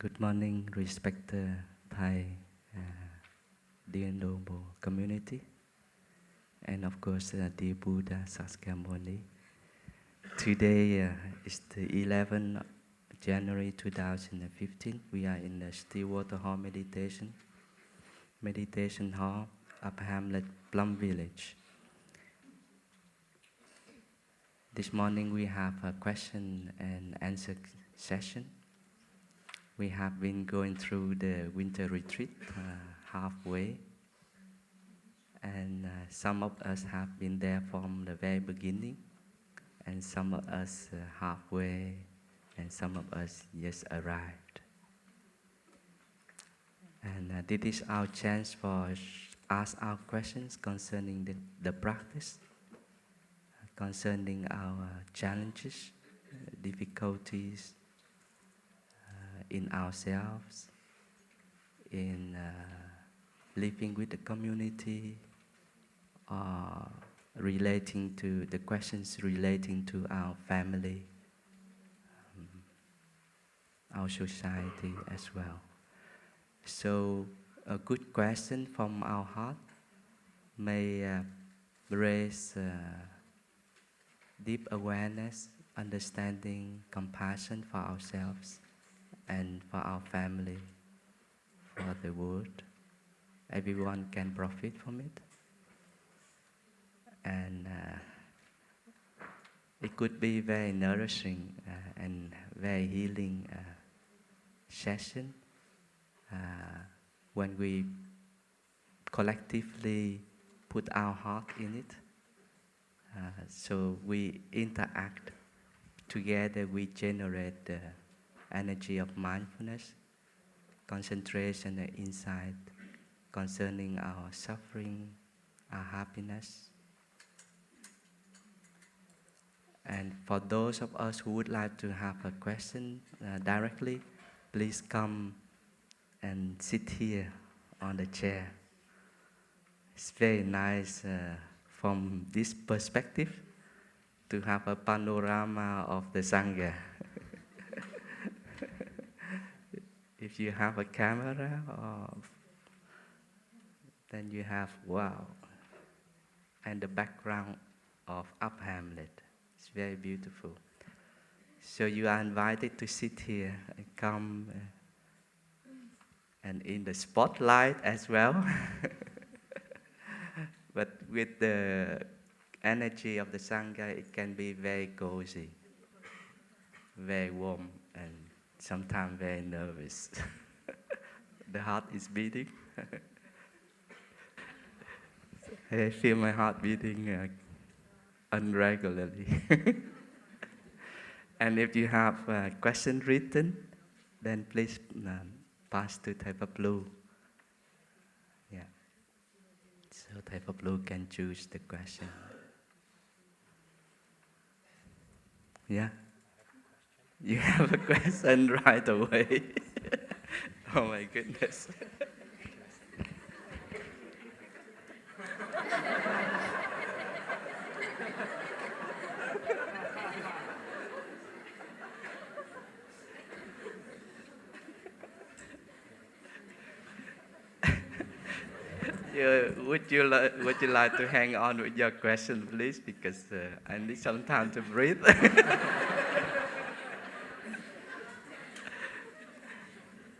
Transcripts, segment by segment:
Good morning, respected Thai, uh, dear noble community, and of course, dear Buddha Sakyamuni. Today is the 11th January 2015. We are in the Stillwater Hall meditation hall of Hamlet, Plum Village. This morning we have a question and answer session. We have been going through the winter retreat halfway, and some of us have been there from the very beginning, and some of us halfway, and some of us just arrived. And this is our chance for ask our questions concerning the practice, concerning our challenges, difficulties in ourselves, in living with the community, or relating to the questions relating to our family, our society as well. So a good question from our heart may raise deep awareness, understanding, compassion for ourselves and for our family, for the world. Everyone can profit from it. And it could be very nourishing and very healing session when we collectively put our heart in it. So we interact together, we generate the energy of mindfulness, concentration and insight concerning our suffering, our happiness. And for those of us who would like to have a question directly, please come and sit here on the chair. It's very nice from this perspective to have a panorama of the Sangha. If you have a camera, then you have, wow, and the background of Up Hamlet. It's very beautiful. So you are invited to sit here and come and in the spotlight as well. But with the energy of the Sangha, it can be very cozy, very warm, and sometimes very nervous. The heart is beating. I feel my heart beating unregularly. And if you have a question written, then please pass to Type of Blue. Yeah. So Type of Blue can choose the question. Yeah. You have a question right away. Oh my goodness. Would you like to hang on with your question, please? Because I need some time to breathe.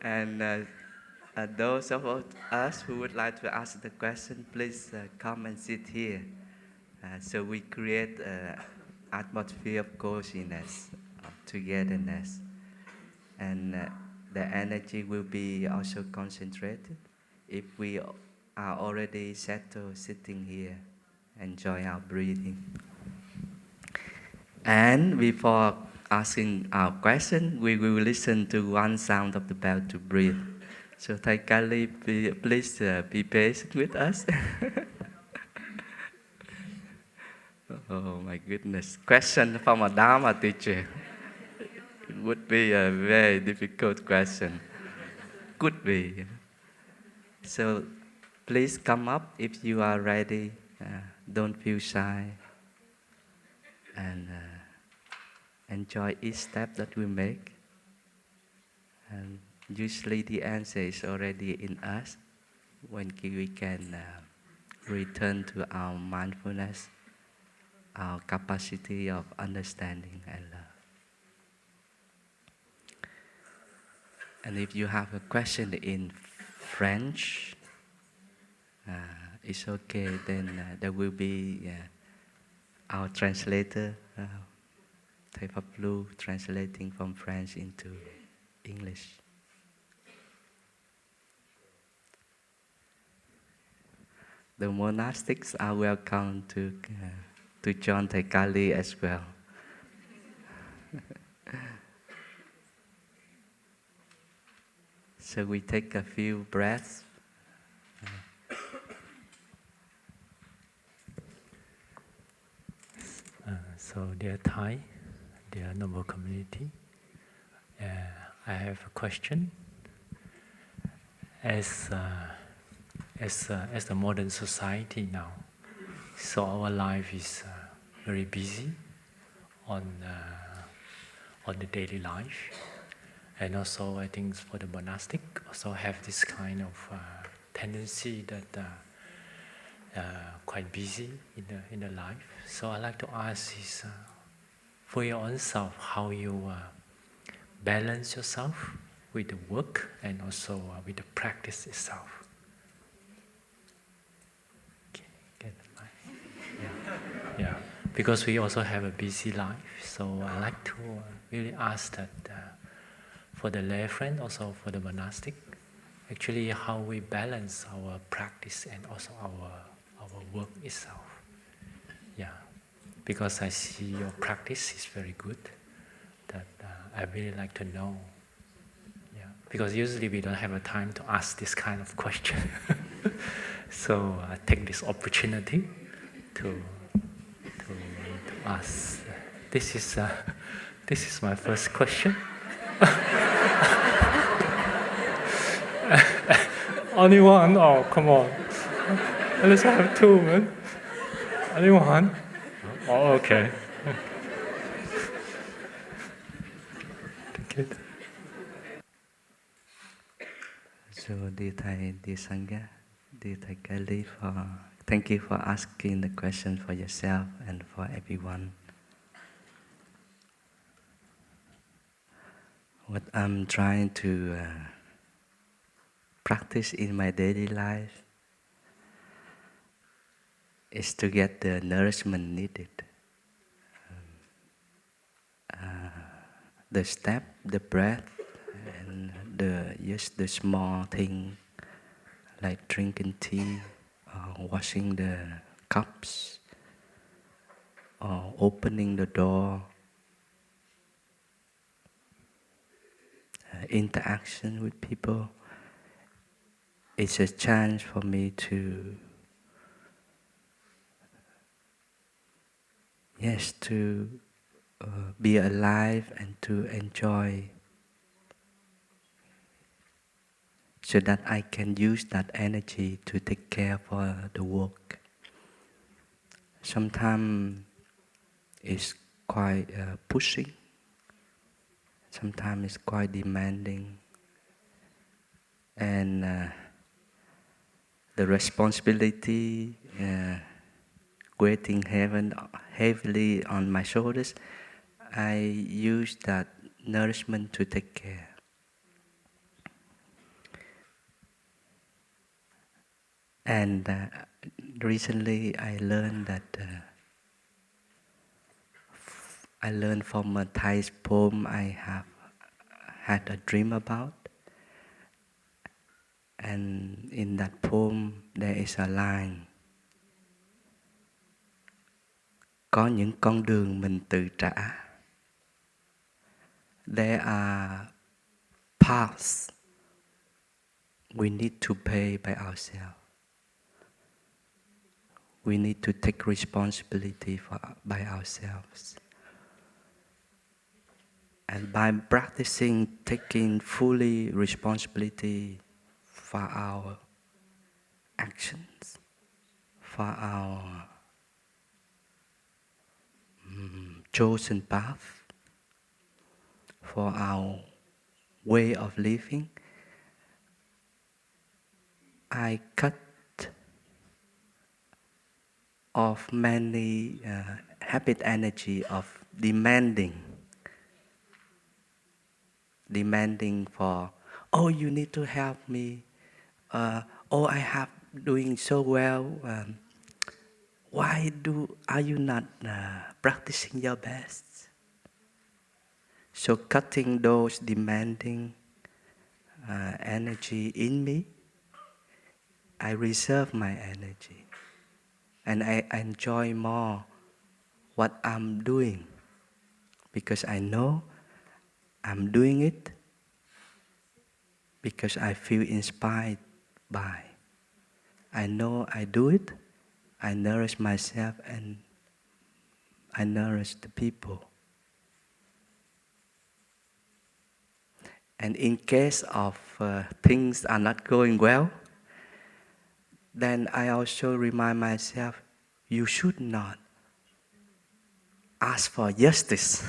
And those of us who would like to ask the question, please come and sit here. So we create an atmosphere of coziness, of togetherness. And the energy will be also concentrated if we are already settled sitting here, enjoy our breathing. And before asking our question, we will listen to one sound of the bell to breathe. So Thai Kali, please be patient with us. Oh my goodness, question from a Dharma teacher. It would be a very difficult question. Could be. So please come up if you are ready. Don't feel shy. And enjoy each step that we make. And Usually the answer is already in us when we can return to our mindfulness, our capacity of understanding and love. And if you have a question in French, it's okay, then there will be our translator, Thầy Blue, translating from French into English. The monastics are welcome to join Thầy Kali as well. So we take a few breaths. So dear Thai, dear noble community, I have a question. As the modern society now, so our life is very busy on the daily life, and also I think for the monastic also have this kind of tendency that quite busy in the life. So I like to ask is for your own self how you balance yourself with the work and also with the practice itself. Okay, get the mic. Yeah, because we also have a busy life. So I like to really ask that for the lay friend, also for the monastic, actually how we balance our practice and also our work itself. Yeah, because I see your practice is very good. That I really like to know. Yeah, because usually we don't have a time to ask this kind of question. So I take this opportunity to ask. This is my first question. Only one? Oh, come on. Let's have two, man. Only one? Oh, okay. Thank you. So dear Thầy, dear Sangha, dear Thầy Kali, thank you for asking the question for yourself and for everyone. What I'm trying to practice in my daily life is to get the nourishment needed. The step, the breath, and just the small thing like drinking tea, or washing the cups, or opening the door, interaction with people. It's a chance for me to be alive and to enjoy, so that I can use that energy to take care for the work. Sometimes it's quite pushing, sometimes it's quite demanding, and the responsibility weighing heavily on my shoulders. I use that nourishment to take care. And recently I learned that I learned from a Thai poem I have had a dream about. And in that poem there is a line: có những con đường mình tự trả. There are paths we need to pay by ourselves. We need to take responsibility by ourselves. And by practicing taking fully responsibility for our actions, for our chosen path, for our way of living, I cut off many habit energy of demanding for, oh, you need to help me. Oh, I have doing so well. Why are you not practicing your best? So cutting those demanding energy in me, I reserve my energy, and I enjoy more what I'm doing, because I know I'm doing it because I feel inspired by. I know I do it, I nourish myself, and I nourish the people. And in case of things are not going well, then I also remind myself, you should not ask for justice.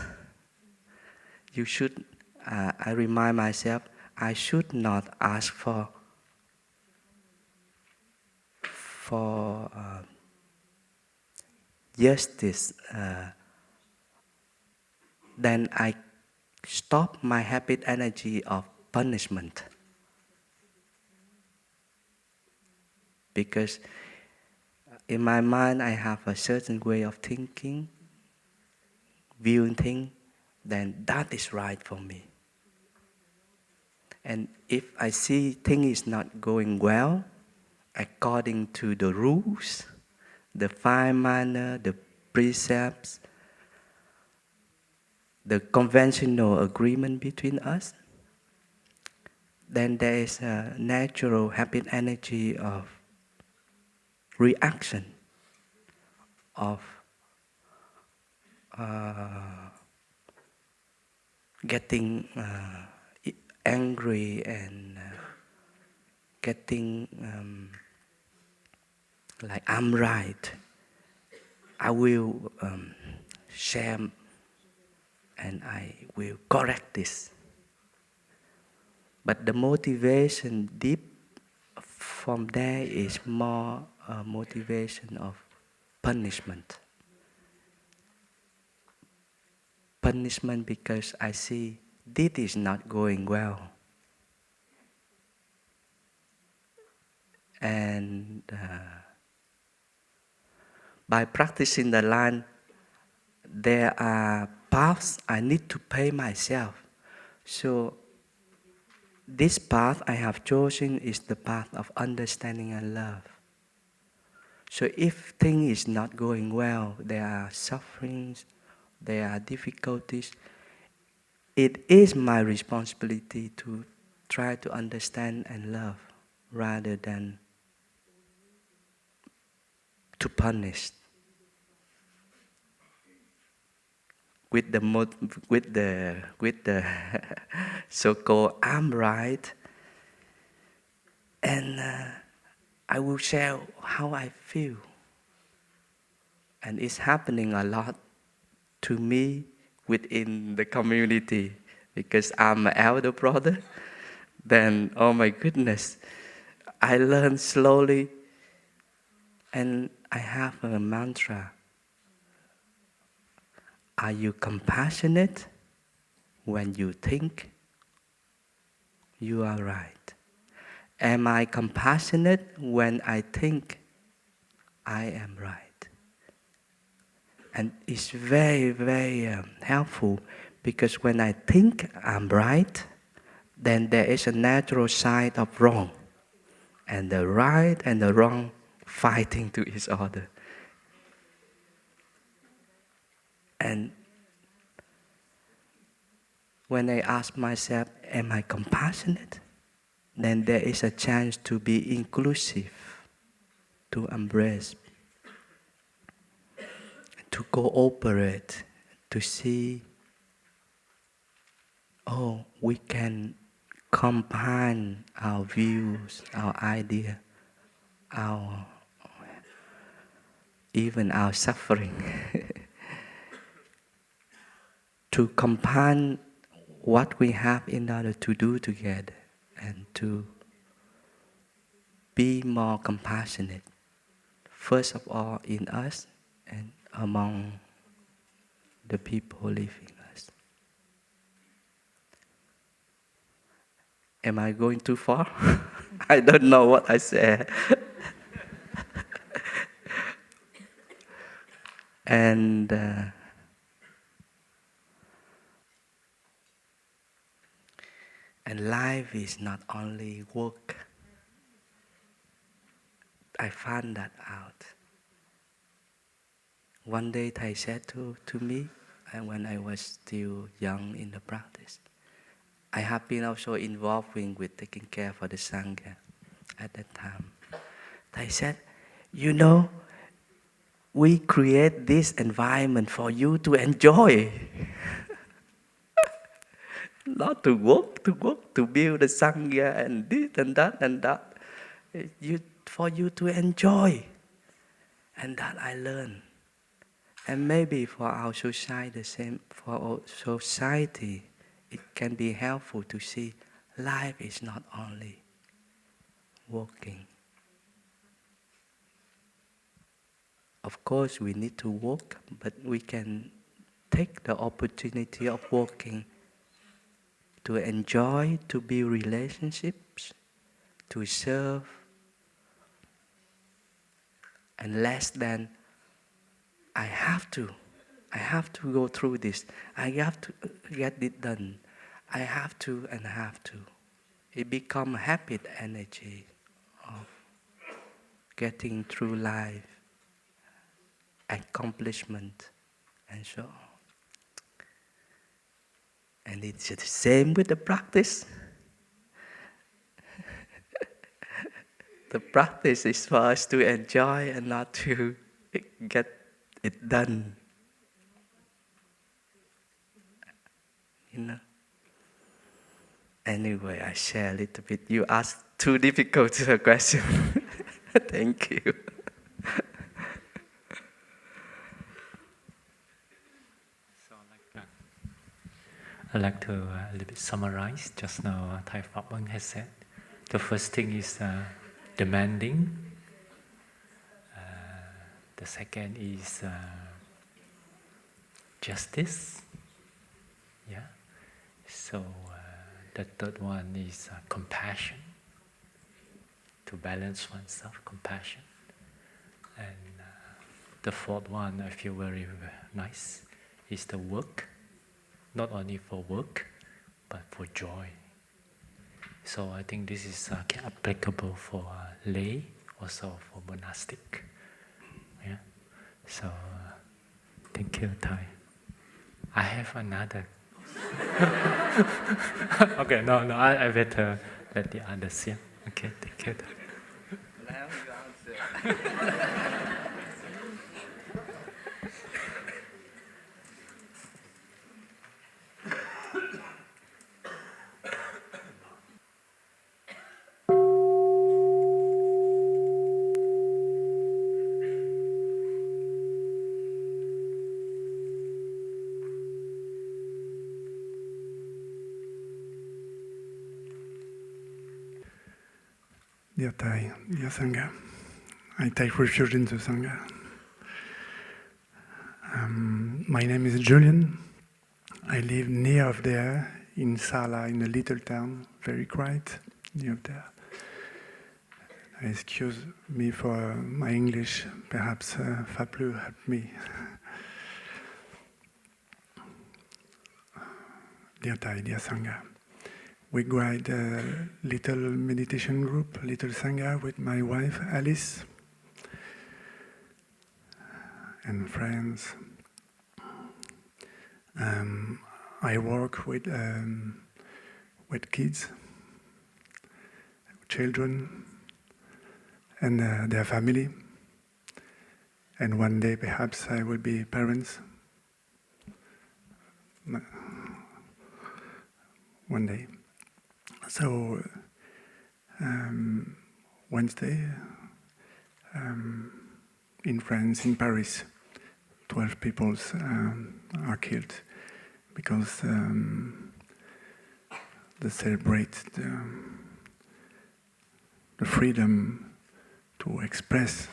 You should, I remind myself, I should not ask for justice. Then I stop my habit energy of punishment. Because in my mind I have a certain way of thinking, viewing things, then that is right for me. And if I see things is not going well, according to the rules, the fine manner, the precepts, the conventional agreement between us, then there is a natural habit energy of reaction, of getting angry and getting like I'm right. I will share and I will correct this. But the motivation deep from there is more a motivation of punishment. Punishment because I see this is not going well. And by practicing the line, there are paths I need to pay myself. So this path I have chosen is the path of understanding and love. So if things is not going well, there are sufferings, there are difficulties, it is my responsibility to try to understand and love rather than to punish. With the so-called I'm right, and I will share how I feel, and it's happening a lot to me within the community because I'm an elder brother. Then oh my goodness, I learn slowly, and I have a mantra. Are you compassionate when you think you are right? Am I compassionate when I think I am right? And it's very, very helpful because when I think I'm right, then there is a natural side of wrong. And the right and the wrong fighting to each other. And when I ask myself, am I compassionate? Then there is a chance to be inclusive, to embrace, to cooperate, to see, oh, we can combine our views, our idea, our even our suffering, to combine what we have in order to do together and to be more compassionate, first of all in us and among the people living us. Am I going too far? I don't know what I said. And life is not only work. I found that out. One day Thầy said to me, and when I was still young in the practice, I have been also involving with taking care for the Sangha at that time. Thầy said, you know, we create this environment for you to enjoy. Not to work, to build the Sangha and this and that and that. For you to enjoy. And that I learned. And maybe for our society, the same, for our society, it can be helpful to see life is not only working. Of course, we need to work, but we can take the opportunity of working to enjoy, to build relationships, to serve, and less than I have to go through this. I have to get it done. I have to. It becomes habit energy of getting through life, accomplishment, and so on. And it's the same with the practice. The practice is for us to enjoy and not to get it done. You know? Anyway, I share a little bit. You asked too difficult a question. Thank you. So I'd like to a little bit summarize. Just now, Thai Pháp has said. The first thing is demanding. The second is justice. Yeah. So the third one is compassion. To balance oneself, compassion. And the fourth one, I feel very nice, is the work. Not only for work, but for joy. So I think this is applicable for lay, also for monastic. Yeah. So thank you, Thai. I have another. Okay, no, I better let the others. Yeah. Okay, thank you. Now you answer. Dear Thai, dear Sangha, I take refuge in the Sangha. My name is Julian. I live near of there, in Sala, in a little town, very quiet, near there. Excuse me for my English, perhaps Faplu help me. Dear Thai, dear Sangha, we guide a little meditation group, little Sangha, with my wife Alice and friends. I work with kids, children, and their family. And one day, perhaps, I will be parents. One day. So, Wednesday, in France, in Paris, 12 people are killed because they celebrate the freedom to express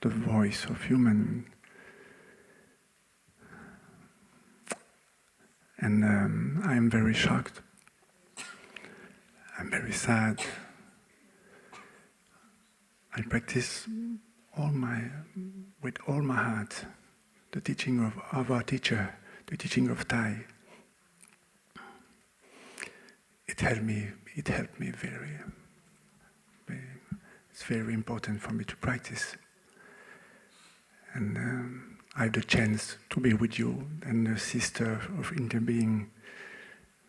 the voice of human. And I'm very shocked. I'm very sad. I practice with all my heart the teaching of our teacher, the teaching of Thai. It helped me very. It's very important for me to practice. And I had the chance to be with you, and the sister of interbeing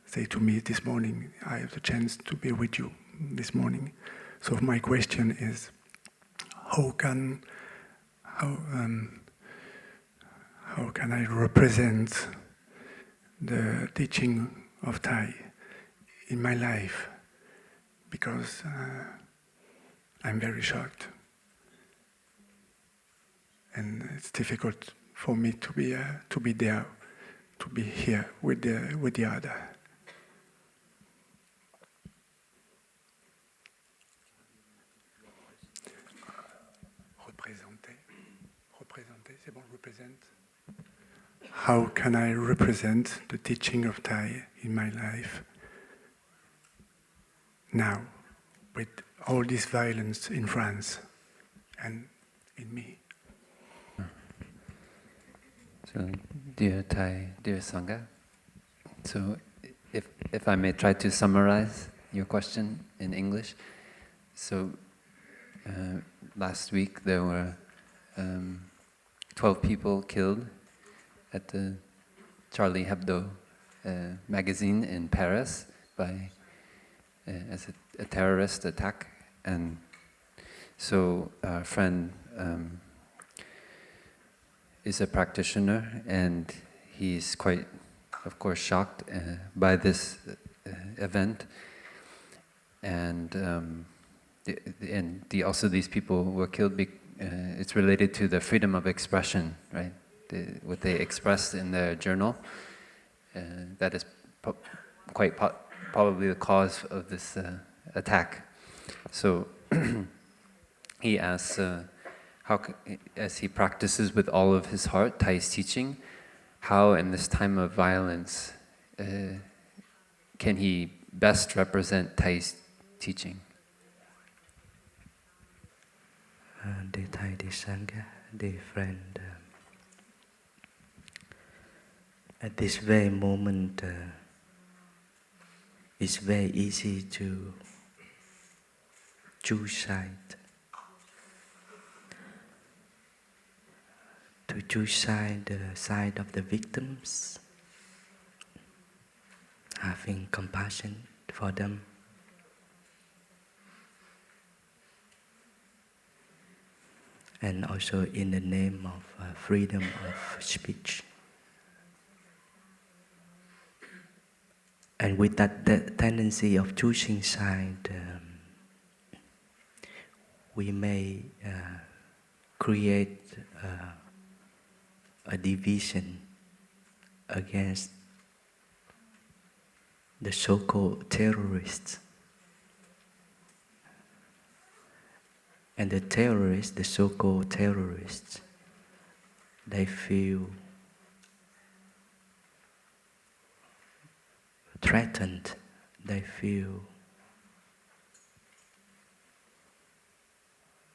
say to me this morning, I have the chance to be with you this morning. So my question is, how can I represent the teaching of Thai in my life? Because I'm very shocked, and it's difficult for me to be there, to be here with the other. Représenter, c'est bon, represent. How can I represent the teaching of Thai in my life now, with all this violence in France and in me? So, dear Thai, dear Sangha, so if I may try to summarize your question in English. So, last week there were 12 people killed at the Charlie Hebdo magazine in Paris by as a terrorist attack, and so our friend is a practitioner, and he's quite, of course, shocked by this event, and also these people were killed. It's related to the freedom of expression, right? What they expressed in their journal, that is quite probably the cause of this attack. So he asks, as he practices with all of his heart Thai's teaching, how in this time of violence can he best represent Thai's teaching? Dear Thai, dear Sangha, dear friend, at this very moment, it's very easy to choose side. To choose side, the side of the victims, having compassion for them. And also in the name of freedom of speech. And with that tendency of choosing side, we may create a division against the so-called terrorists. And the terrorists, the so-called terrorists, they feel threatened, they feel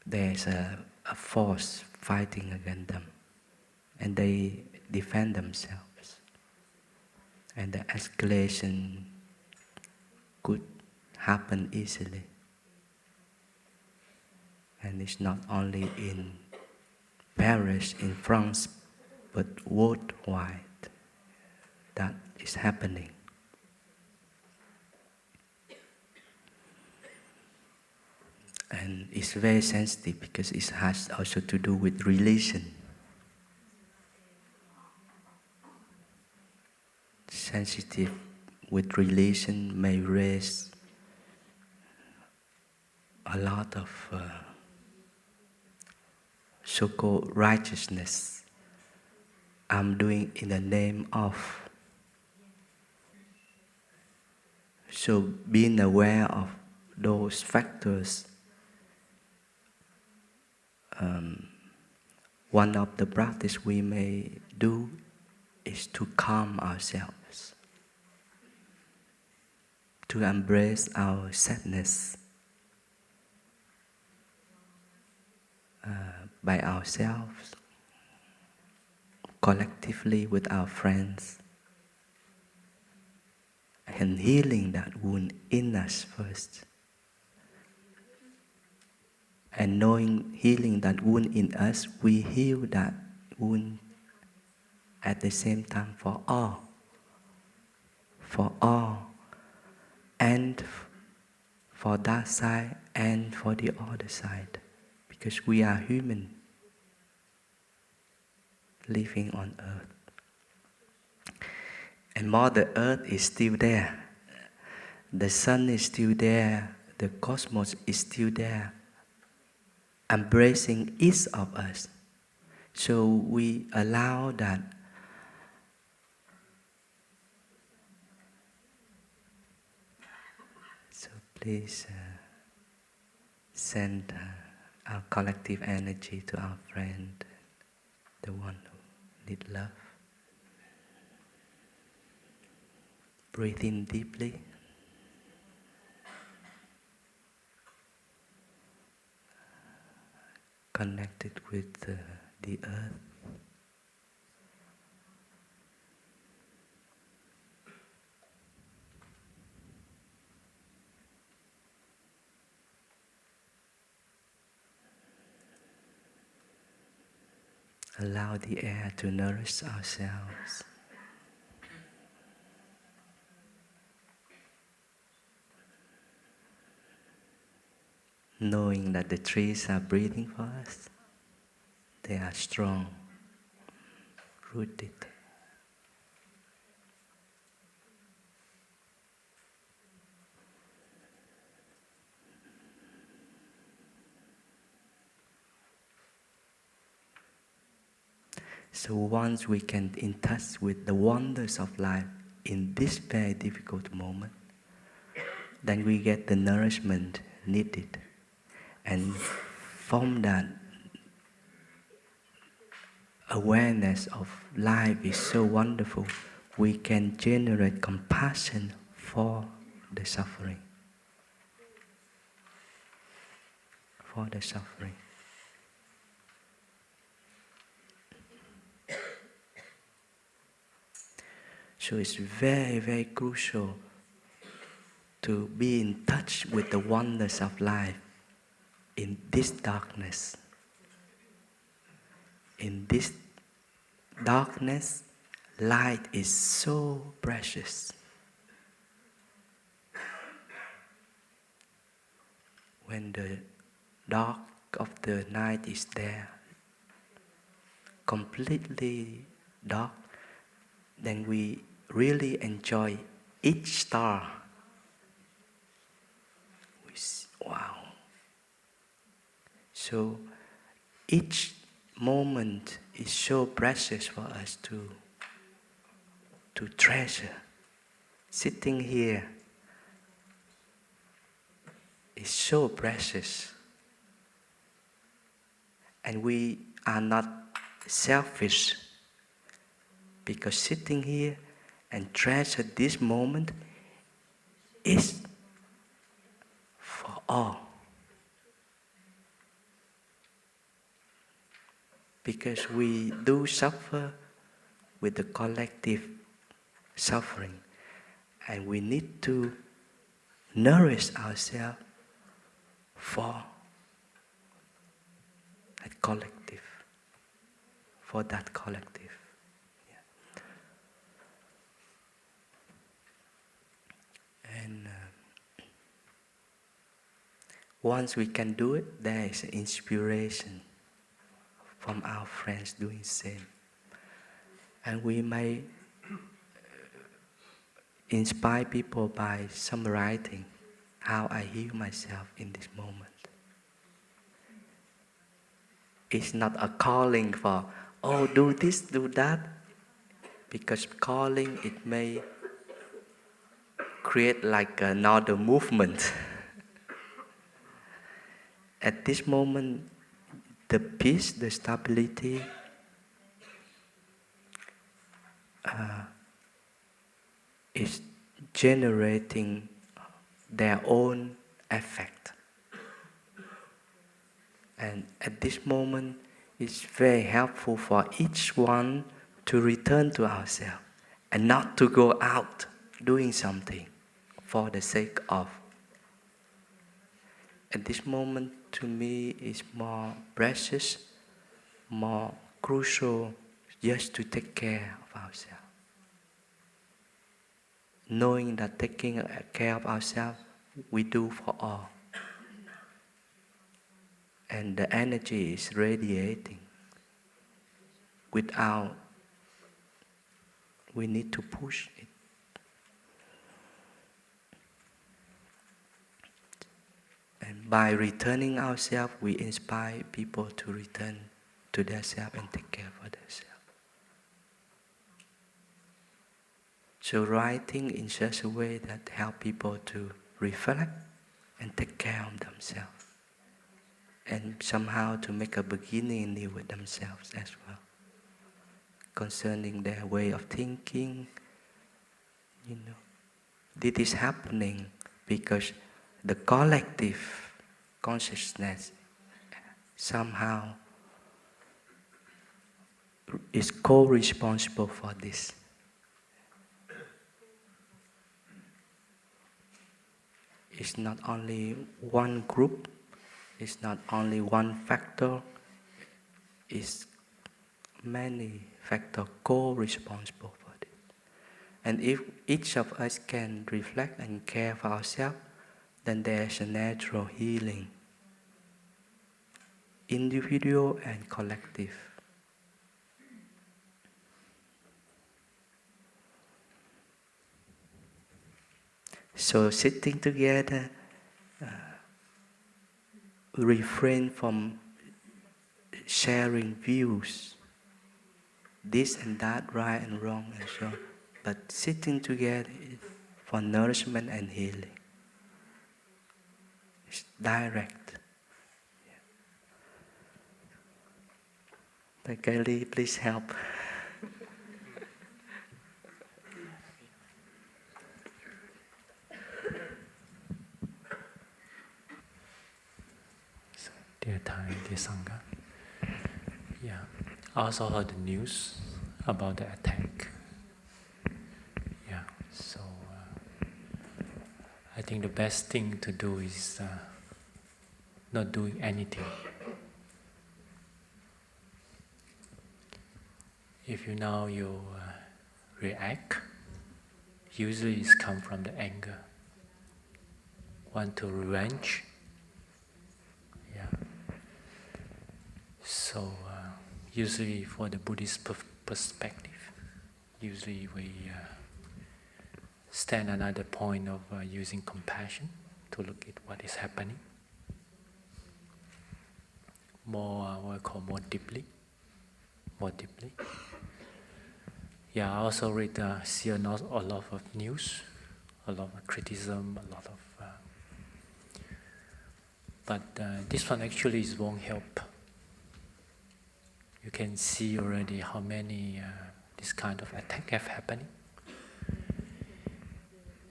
there's a force fighting against them, and they defend themselves. And the escalation could happen easily. And it's not only in Paris, in France, but worldwide that is happening. And it's very sensitive because it has also to do with religion. Sensitive with religion may raise a lot of so-called righteousness. I'm doing in the name of. So being aware of those factors one of the practice we may do is to calm ourselves, to embrace our sadness by ourselves, collectively with our friends, and healing that wound in us first. And knowing healing that wound in us, we heal that wound at the same time for all, and for that side and for the other side, because we are human living on earth. And Mother Earth is still there, the sun is still there, the cosmos is still there, embracing each of us. So we allow that so please send our collective energy to our friend, the one who needs love. Breathe in deeply. Connected with the earth. Allow the air to nourish ourselves. Knowing that the trees are breathing for us, they are strong, rooted. So once we can in touch with the wonders of life in this very difficult moment, then we get the nourishment needed. And from that awareness of life is so wonderful, we can generate compassion for the suffering. For the suffering. So it's very, very crucial to be in touch with the wonders of life in this darkness. In this darkness, light is so precious. When the dark of the night is there, completely dark, then we really enjoy each star. Wow. So each moment is so precious for us to treasure. Sitting here is so precious. And we are not selfish, because sitting here and treasure this moment is for all. Because we do suffer with the collective suffering, and we need to nourish ourselves for that collective, for that collective. Yeah. And once we can do it, there is inspiration from our friends doing the same. And we may inspire people by summarizing how I heal myself in this moment. It's not a calling for, oh, do this, do that, because calling, it may create like another movement. At this moment, the peace, the stability, is generating their own effect. And at this moment, it's very helpful for each one to return to ourselves and not to go out doing something for the sake of. At this moment, to me, is more precious, more crucial, just to take care of ourselves. Knowing that taking care of ourselves, we do for all. And the energy is radiating. Without, we need to push it. And by returning ourselves, we inspire people to return to themselves and take care for themselves. So writing in such a way that help people to reflect and take care of themselves. And somehow to make a beginning new with themselves as well. Concerning their way of thinking, this is happening because the collective consciousness somehow is co-responsible for this. It's not only one group, it's not only one factor, it's many factors co-responsible for it. And if each of us can reflect and care for ourselves, then there's a natural healing, individual and collective. So sitting together, refrain from sharing views, this and that, right and wrong and so on. But sitting together is for nourishment and healing. It's direct. But Kylie, please help. Dear Thai, dear Sangha. Yeah, I also heard the news about the attack. Yeah, so I think the best thing to do is not doing anything. If you know you react, usually it's come from the anger. Want to revenge. Yeah. So usually for the Buddhist perspective, usually we stand another point of using compassion to look at what is happening. What I call more deeply. Yeah, I also read, see a lot of news, a lot of criticism, a lot of. But this one actually won't help. You can see already how many this kind of attack have happening.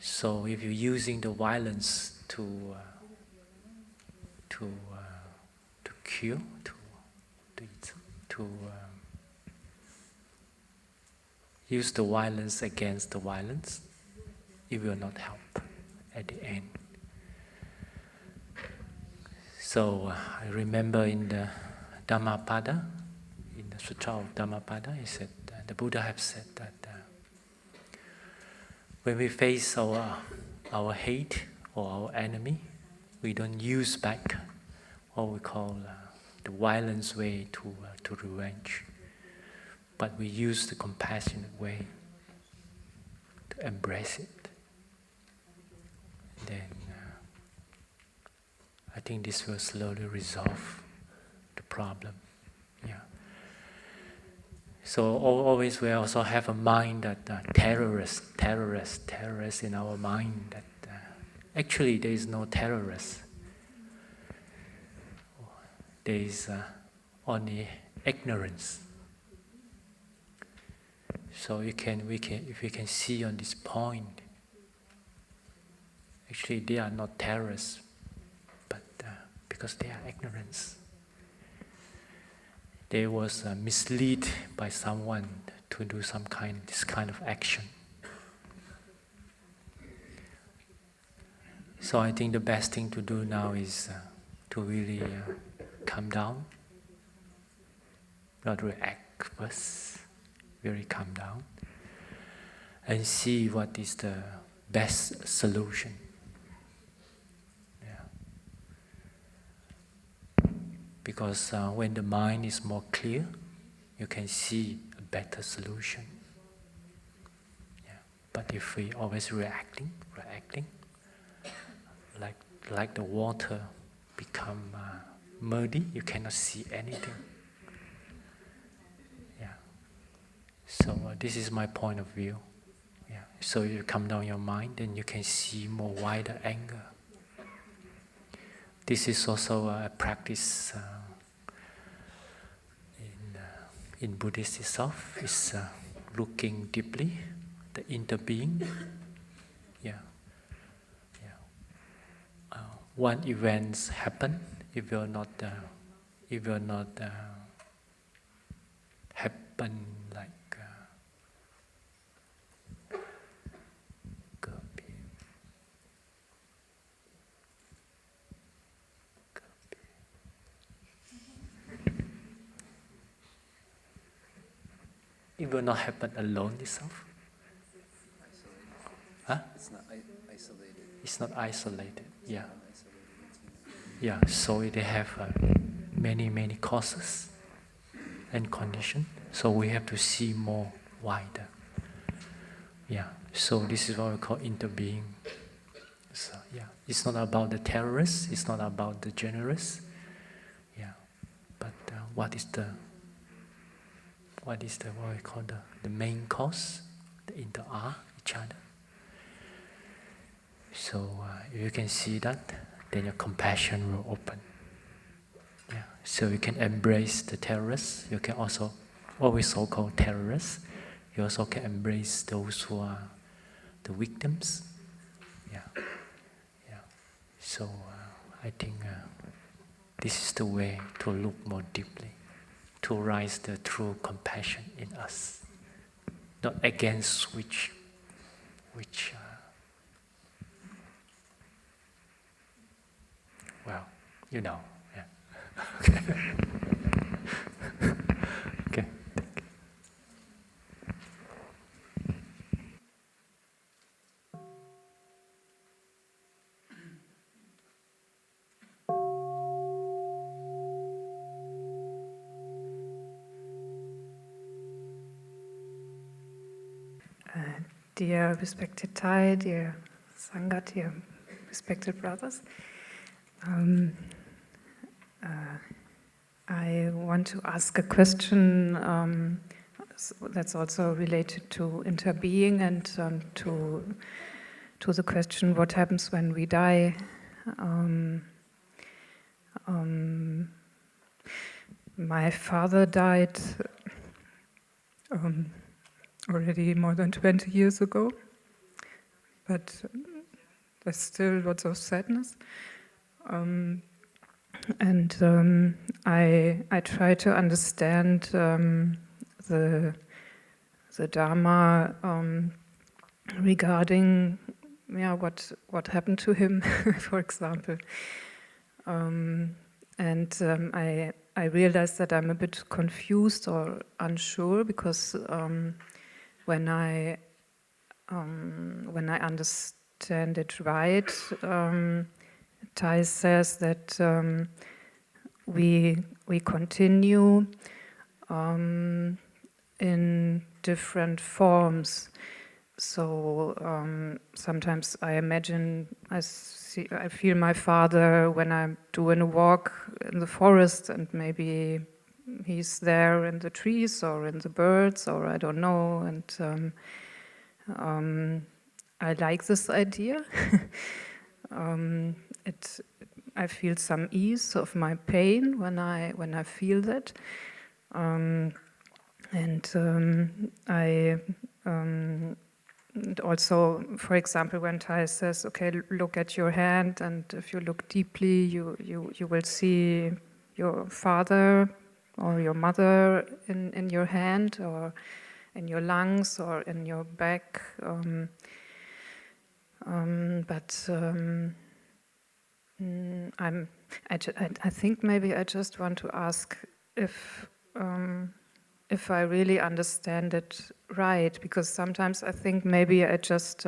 So if you're using the violence to kill, to use the violence against the violence, it will not help at the end. So I remember in the Dhammapada, in the Sutra of Dhammapada, he said, the Buddha have said that when we face our hate or our enemy, we don't use back what we call the violence way to revenge, but we use the compassionate way to embrace it. Then I think this will slowly resolve the problem. Yeah. So always we also have a mind that terrorist in our mind. That actually there is no terrorist. There is only ignorance. So if we can see on this point, actually they are not terrorists, but because they are ignorance. They was misled by someone to do this kind of action. So I think the best thing to do now is to really calm down, not react first, really calm down, and see what is the best solution. Yeah. Because when the mind is more clear, you can see a better solution. Yeah. But if we always reacting, like the water become muddy, you cannot see anything. Yeah. So this is my point of view. Yeah. So you calm down your mind, then you can see more wider angle. This is also a practice in Buddhist itself. Is looking deeply, the inner being. Yeah. One events happen, it will not happen like it will not happen alone itself. Huh? It's not isolated. It's not isolated. Yeah. Yeah. So they have many causes and conditions. So we have to see more wider. Yeah. So this is what we call interbeing. So yeah, it's not about the terrorists. It's not about the generous. Yeah. But what we call the main cause? The inter-are each other. So if you can see that, then your compassion will open. Yeah. So you can embrace the terrorists. You can also, what we so-called terrorists, you also can embrace those who are the victims. Yeah. So I think this is the way to look more deeply, to rise the true compassion in us, not against which well, you know, yeah. Okay. Okay. Dear respected Thai, dear Sangha, dear respected brothers, I want to ask a question that's also related to interbeing and to the question what happens when we die. My father died already more than 20 years ago, but there's still lots of sadness. I try to understand the Dharma regarding what happened to him, for example. I realize that I'm a bit confused or unsure because when I understand it right, Thai says that we continue in different forms. So sometimes I imagine I feel my father when I'm doing a walk in the forest, and maybe he's there in the trees or in the birds, or I don't know. And I like this idea. I feel some ease of my pain when I feel that. And also, for example, when Thai says, "Okay, look at your hand," and if you look deeply, you will see your father or your mother in your hand, or in your lungs, or in your back. I think maybe I just want to ask if I really understand it right, because sometimes I think maybe I just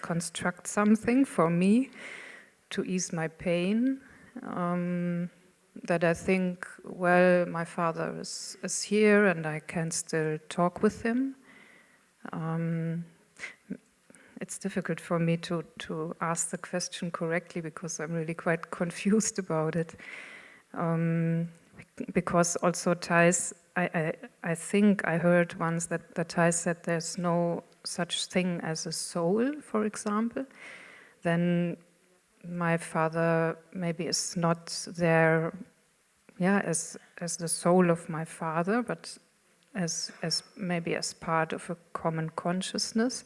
construct something for me to ease my pain. That I think, well, my father is here and I can still talk with him. It's difficult for me to ask the question correctly because I'm really quite confused about it. Because also Thais, I think I heard once that the Thais said there's no such thing as a soul, for example. Then my father maybe is not there, as the soul of my father, but as maybe as part of a common consciousness.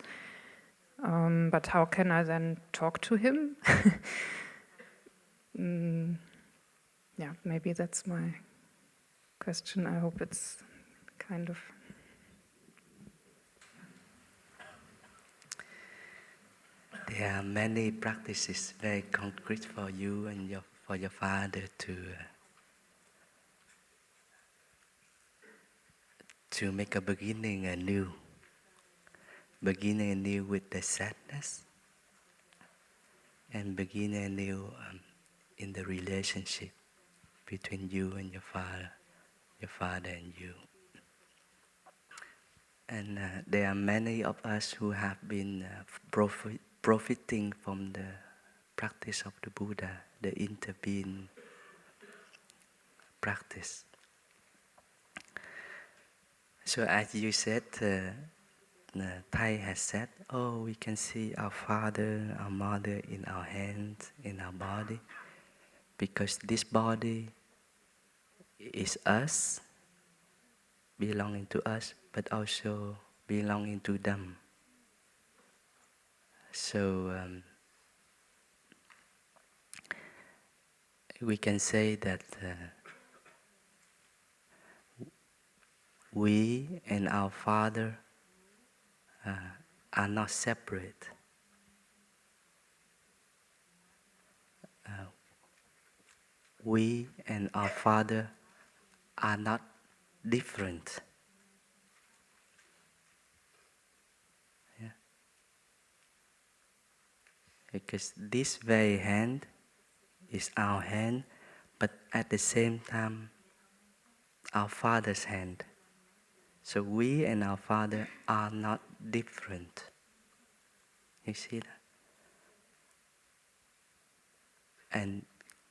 But how can I then talk to him? Maybe that's my question. I hope it's kind of... There are many practices very concrete for you and for your father to make a beginning anew. Beginning anew with the sadness, and begin anew in the relationship between you and your father and you. And there are many of us who have been profiting from the practice of the Buddha, the interbeing practice. So as you said, Thai has said, oh, we can see our father, our mother in our hands, in our body, because this body is us, belonging to us, but also belonging to them. So we can say that we and our father are not separate. We and our father are not different. Yeah. Because this very hand is our hand, but at the same time, our father's hand. So we and our father are not different. You see that? And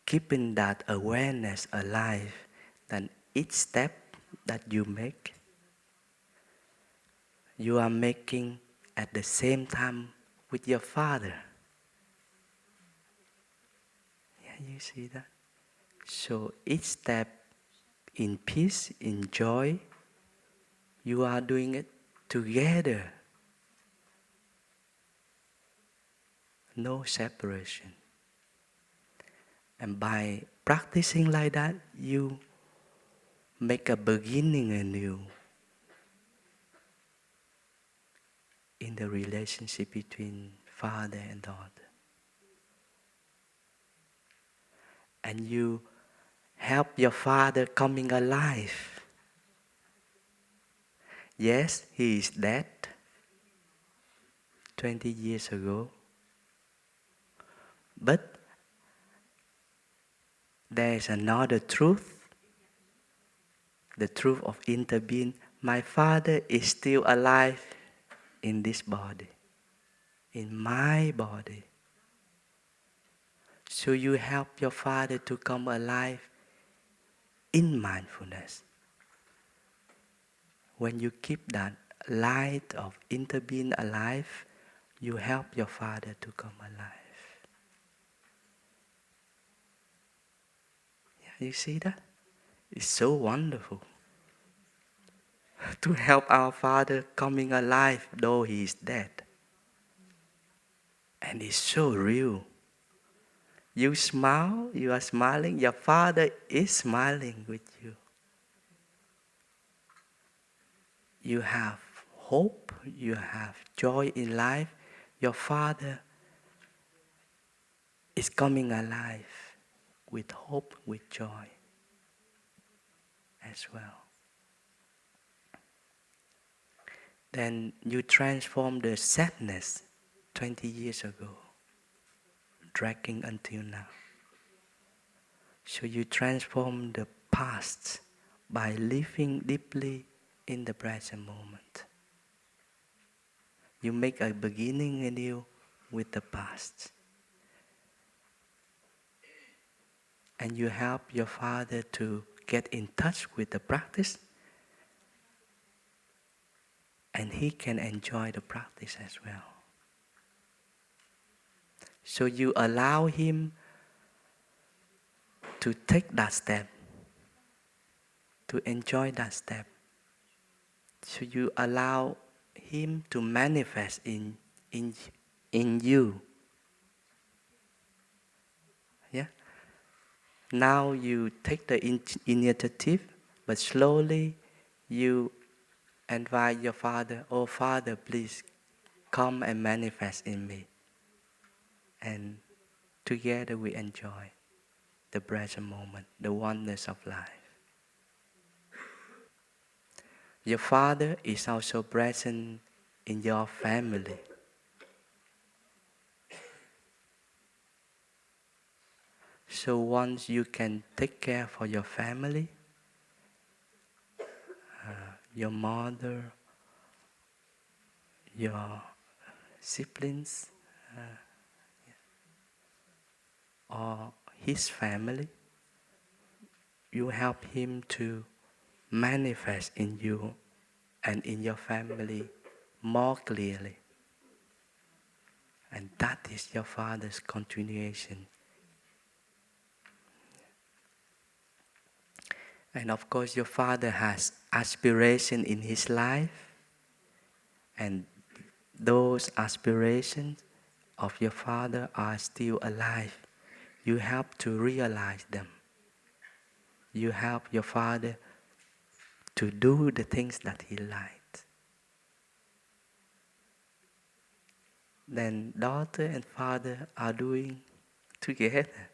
keeping that awareness alive, then each step that you make, you are making at the same time with your father. Yeah, you see that? So each step in peace, in joy, you are doing it together. No separation. And by practicing like that, you make a beginning anew in the relationship between father and daughter. And you help your father coming alive. Yes, he is dead 20 years ago. But there is another truth, the truth of interbeing. My father is still alive in this body, in my body. So you help your father to come alive in mindfulness. When you keep that light of interbeing alive, you help your father to come alive. You see that? It's so wonderful to help our Father coming alive though He is dead. And it's so real. You smile, you are smiling, your Father is smiling with you. You have hope, you have joy in life, your Father is coming alive with hope, with joy as well. Then you transform the sadness 20 years ago, dragging until now. So you transform the past by living deeply in the present moment. You make a beginning anew with the past. And you help your Father to get in touch with the practice, and He can enjoy the practice as well. So you allow Him to take that step, to enjoy that step. So you allow Him to manifest in you. Yeah? Now you take the initiative, but slowly you invite your Father, oh Father, please come and manifest in me. And together we enjoy the present moment, the oneness of life. Your Father is also present in your family. So once you can take care for your family, your mother, your siblings, or his family, you help him to manifest in you and in your family more clearly. And that is your Father's continuation. And of course, your Father has aspiration in his life, and those aspirations of your Father are still alive. You help to realize them. You help your Father to do the things that he likes. Then daughter and father are doing together.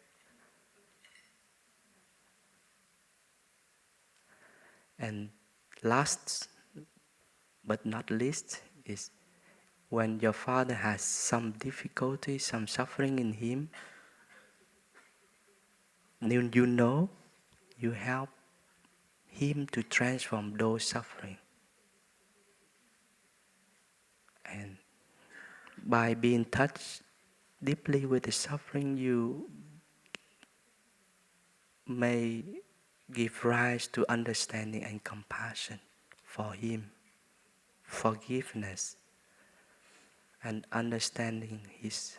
And last but not least is when your Father has some difficulty, some suffering in him, you know, you help him to transform those suffering. And by being touched deeply with the suffering, you may give rise to understanding and compassion for him, forgiveness, and understanding his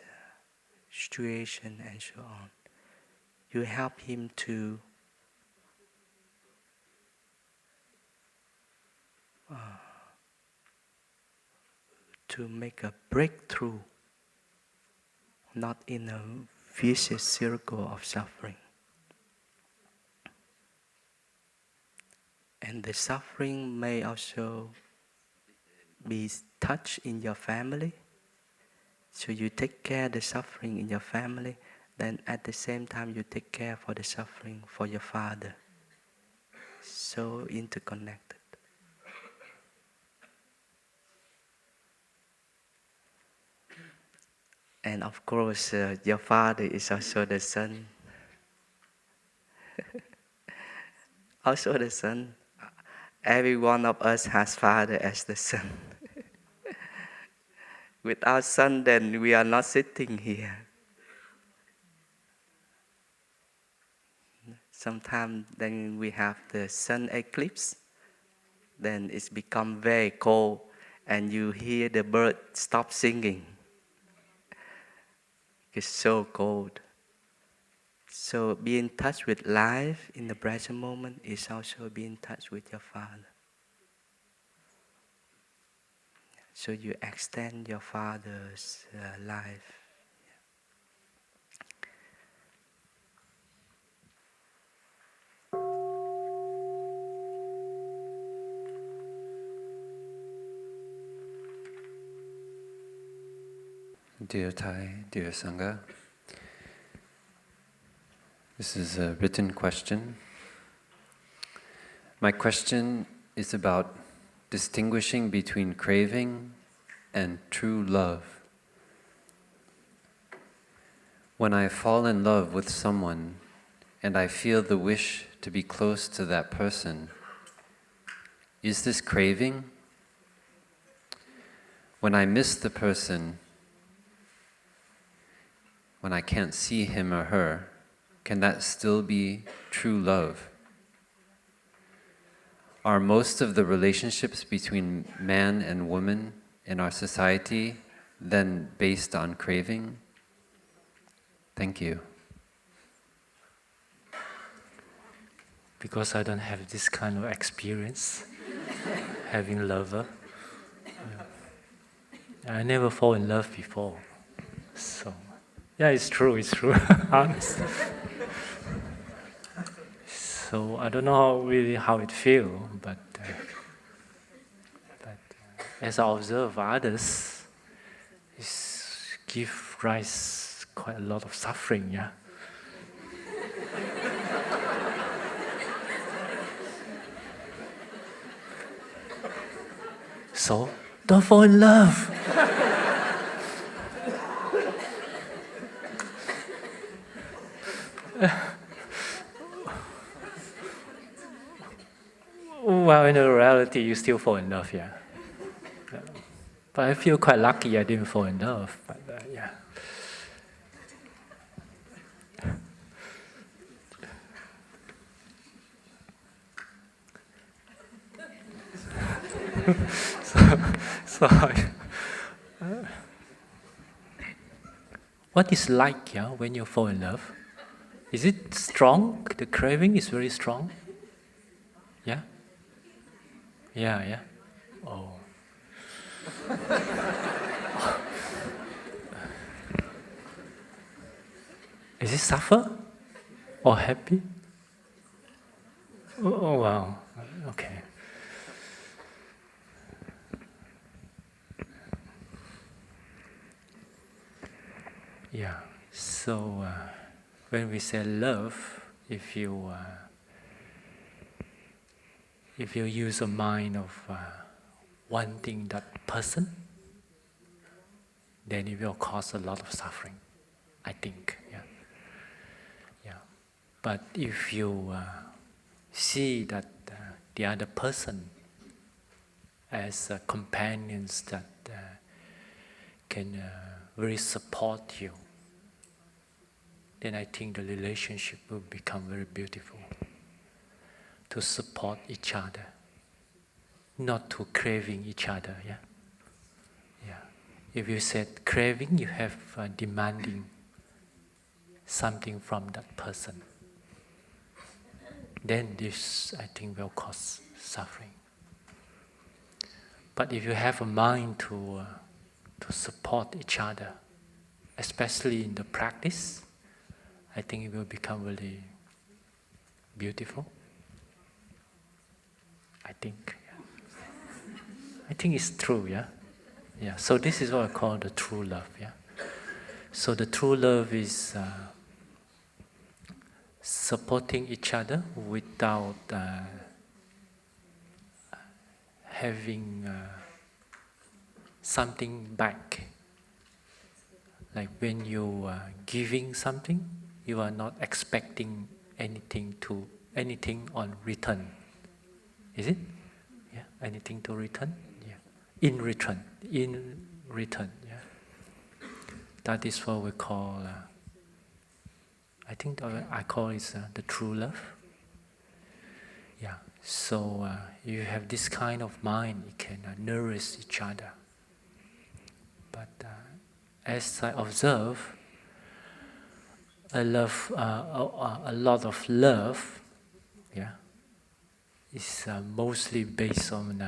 situation and so on. You help him to make a breakthrough, not in a vicious circle of suffering. And the suffering may also be touched in your family. So you take care of the suffering in your family, then at the same time you take care for the suffering for your Father. So interconnected. And of course, your Father is also the Son. Also the Son. Every one of us has Father as the Son. Without Son, then we are not sitting here. Sometimes then we have the sun eclipse, then it's become very cold and you hear the bird stop singing. It's so cold. So be in touch with life in the present moment is also be in touch with your Father. So you extend your Father's life. Dear Thai, dear Sangha, this is a written question. My question is about distinguishing between craving and true love. When I fall in love with someone and I feel the wish to be close to that person, is this craving? When I miss the person, when I can't see him or her, can that still be true love? Are most of the relationships between man and woman in our society then based on craving? Thank you. Because I don't have this kind of experience, having a lover. I never fall in love before. So, yeah, it's true, honest. So I don't know really how it feels, but as I observe others, it gives rise quite a lot of suffering, yeah. So, don't fall in love. Well, in reality, you still fall in love, yeah. But I feel quite lucky I didn't fall in love, but yeah. so what is like, yeah, when you fall in love? Is it strong? The craving is very strong? Yeah? Yeah. Oh. Is it suffer? Or happy? Oh wow. Okay. Yeah. So when we say love, if you use a mind of wanting that person, then it will cause a lot of suffering, I think. Yeah. But if you see that the other person as companions that can really support you, then I think the relationship will become very beautiful. To support each other, not to craving each other. Yeah. If you said craving, you have demanding something from that person. Then this, I think, will cause suffering. But if you have a mind to support each other, especially in the practice, I think it will become really beautiful. I think it's true, yeah? Yeah, so this is what I call the true love, yeah? So the true love is supporting each other without having something back. Like when you are giving something, you are not expecting anything on return. Is it? Yeah, anything to return? Yeah. In return, yeah. That is what we call, I think I call it the true love. Yeah, so you have this kind of mind, you can nourish each other. But as I observe, a lot of love, yeah, is mostly based on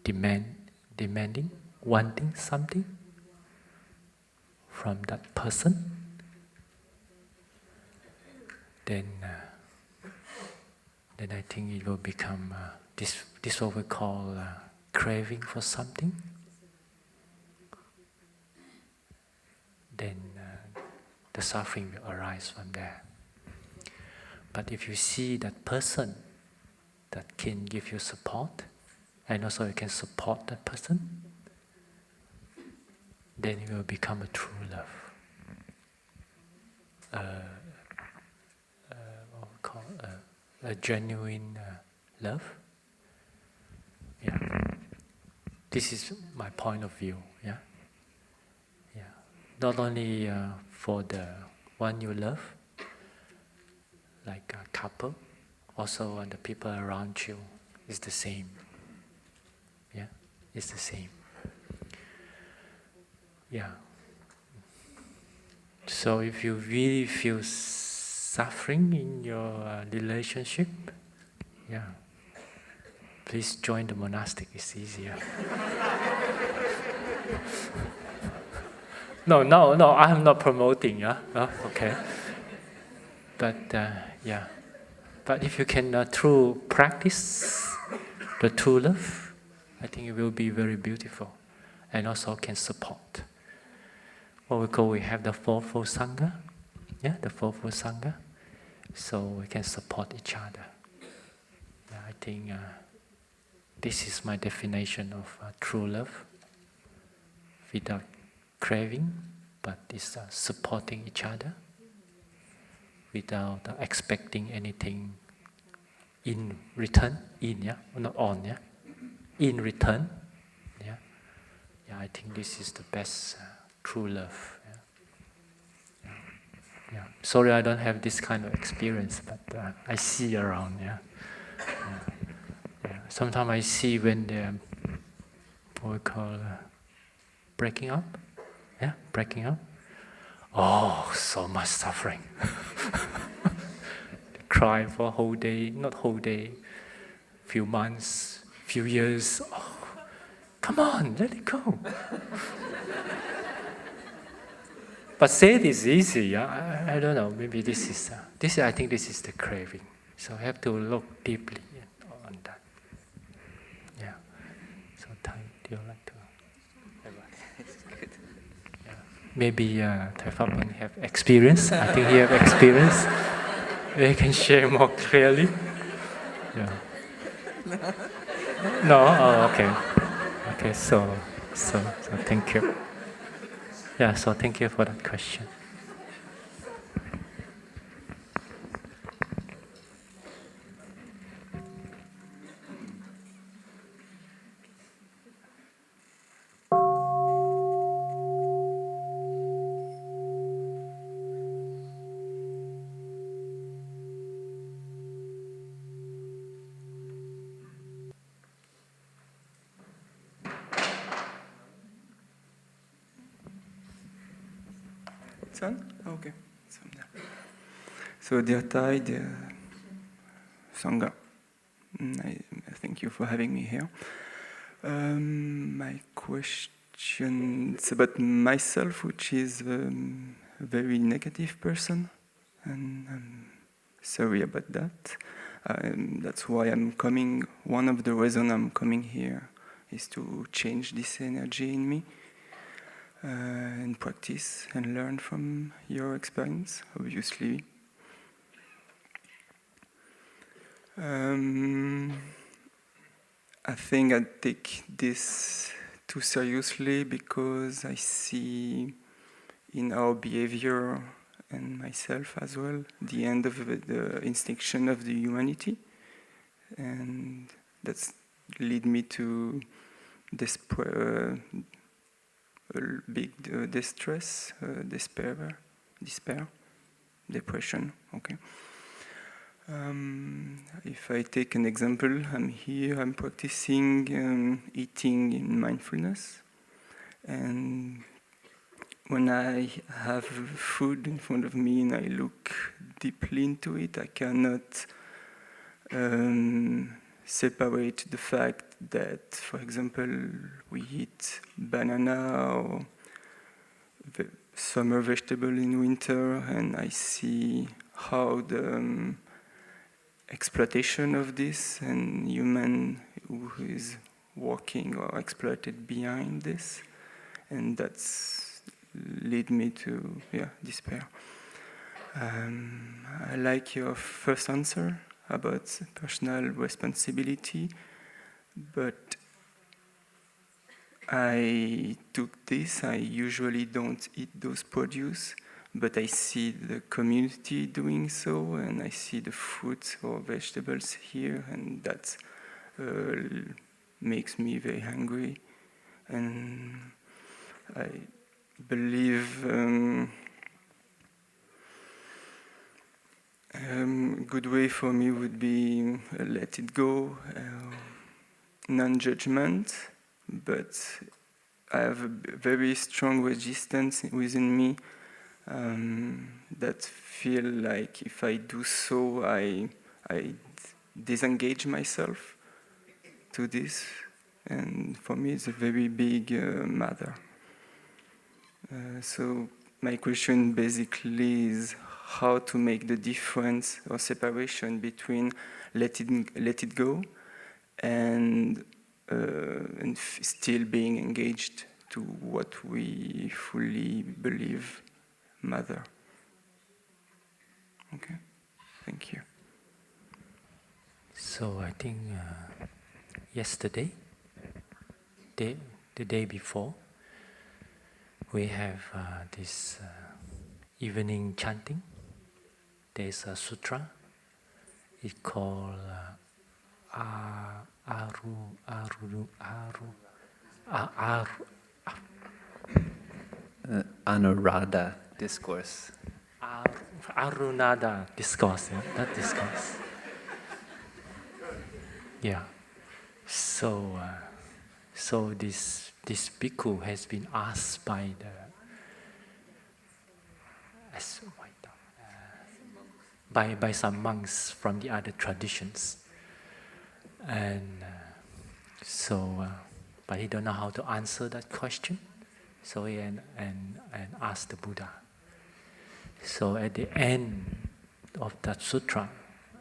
demanding, wanting something from that person, then I think it will become this what we call craving for something. Then the suffering will arise from there. But if you see that person that can give you support, and also you can support that person, then it will become a true love. What we call a genuine love. Yeah. This is my point of view. Yeah. Yeah. Not only for the one you love, like a couple, also the people around you is the same. Yeah, it's the same. Yeah. So if you really feel suffering in your relationship, yeah, please join the monastic. It's easier. No, I'm not promoting. Yeah, okay. But yeah, but if you can through practice the true love, I think it will be very beautiful, and also can support. We have the fourfold sangha, yeah, the fourfold sangha, so we can support each other. Yeah, I think this is my definition of true love, without craving, but it's supporting each other, without expecting anything in return, yeah, not on, yeah, in return, yeah. Yeah, I think this is the best true love. Yeah. Yeah. Sorry, I don't have this kind of experience, but I see around. Yeah. Yeah. Yeah. Sometimes I see when they're what we call breaking up. Yeah, breaking up. Oh, so much suffering. Cry for a whole day, not whole day, few months, few years. Oh, come on, let it go. But say it is easy, yeah? I don't know, maybe this is, I think this is the craving. So I have to look deeply on that. Yeah. So Thai, do you like to? Yeah. Maybe Thai Fapan have experience. I think he have experience. They can share more clearly. Yeah. No? Oh, okay. Okay, so thank you. Yeah, so thank you for that question. It's on? Okay. So dear Thai, dear Sangha, I thank you for having me here. My question is about myself, which is a very negative person, and I'm sorry about that. That's why I'm coming. One of the reasons I'm coming here is to change this energy in me and practice and learn from your experience, obviously. I think I take this too seriously because I see in our behavior and myself as well the end of the extinction of the humanity, and that's lead me to big distress, despair, depression. Okay. If I take an example, I'm practicing eating in mindfulness, and when I have food in front of me and I look deeply into it, I cannot separate the fact that, for example, we eat banana or summer vegetable in winter, and I see how the exploitation of this and human who is working or exploited behind this, and that's lead me to despair. I like your first answer about personal responsibility, but I took this. I usually don't eat those produce, but I see the community doing so, and I see the fruits or vegetables here, and that makes me very hungry. And I believe good way for me would be let it go, non-judgment, but I have a very strong resistance within me that feel like if I do so, I disengage myself to this, and for me it's a very big matter. So my question basically is how to make the difference or separation between let it go and still being engaged to what we fully believe matter. Okay, thank you. So I think yesterday, the day before, we have this evening chanting. There's a sutra. It's called Anuradha discourse. Arunada discourse, yeah? That discourse. Yeah. So this bhikkhu has been asked by by some monks from the other traditions, and but he don't know how to answer that question, so he and asked the Buddha. So at the end of that sutra,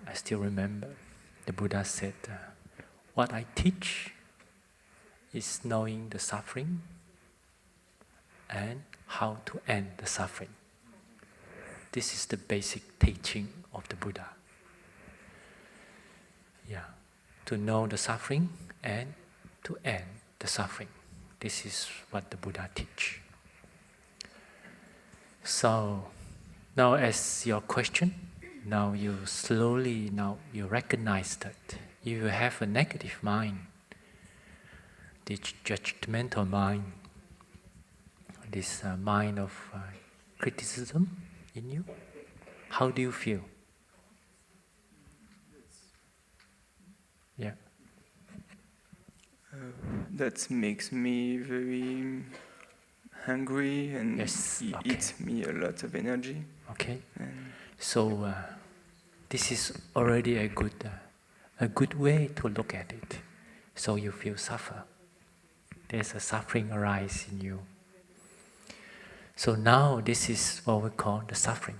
I still remember, the Buddha said, what I teach is knowing the suffering and how to end the suffering. This is the basic teaching of the Buddha. Yeah, to know the suffering and to end the suffering. This is what the Buddha teach. So now, as your question, now you slowly recognize that if you have a negative mind, this judgmental mind, this mind of criticism in you, how do you feel? Yeah. That makes me very hungry and Yes, okay. eats me a lot of energy. Okay. And So this is already a good way to look at it. So you feel suffer. There's a suffering arise in you. So now this is what we call the suffering.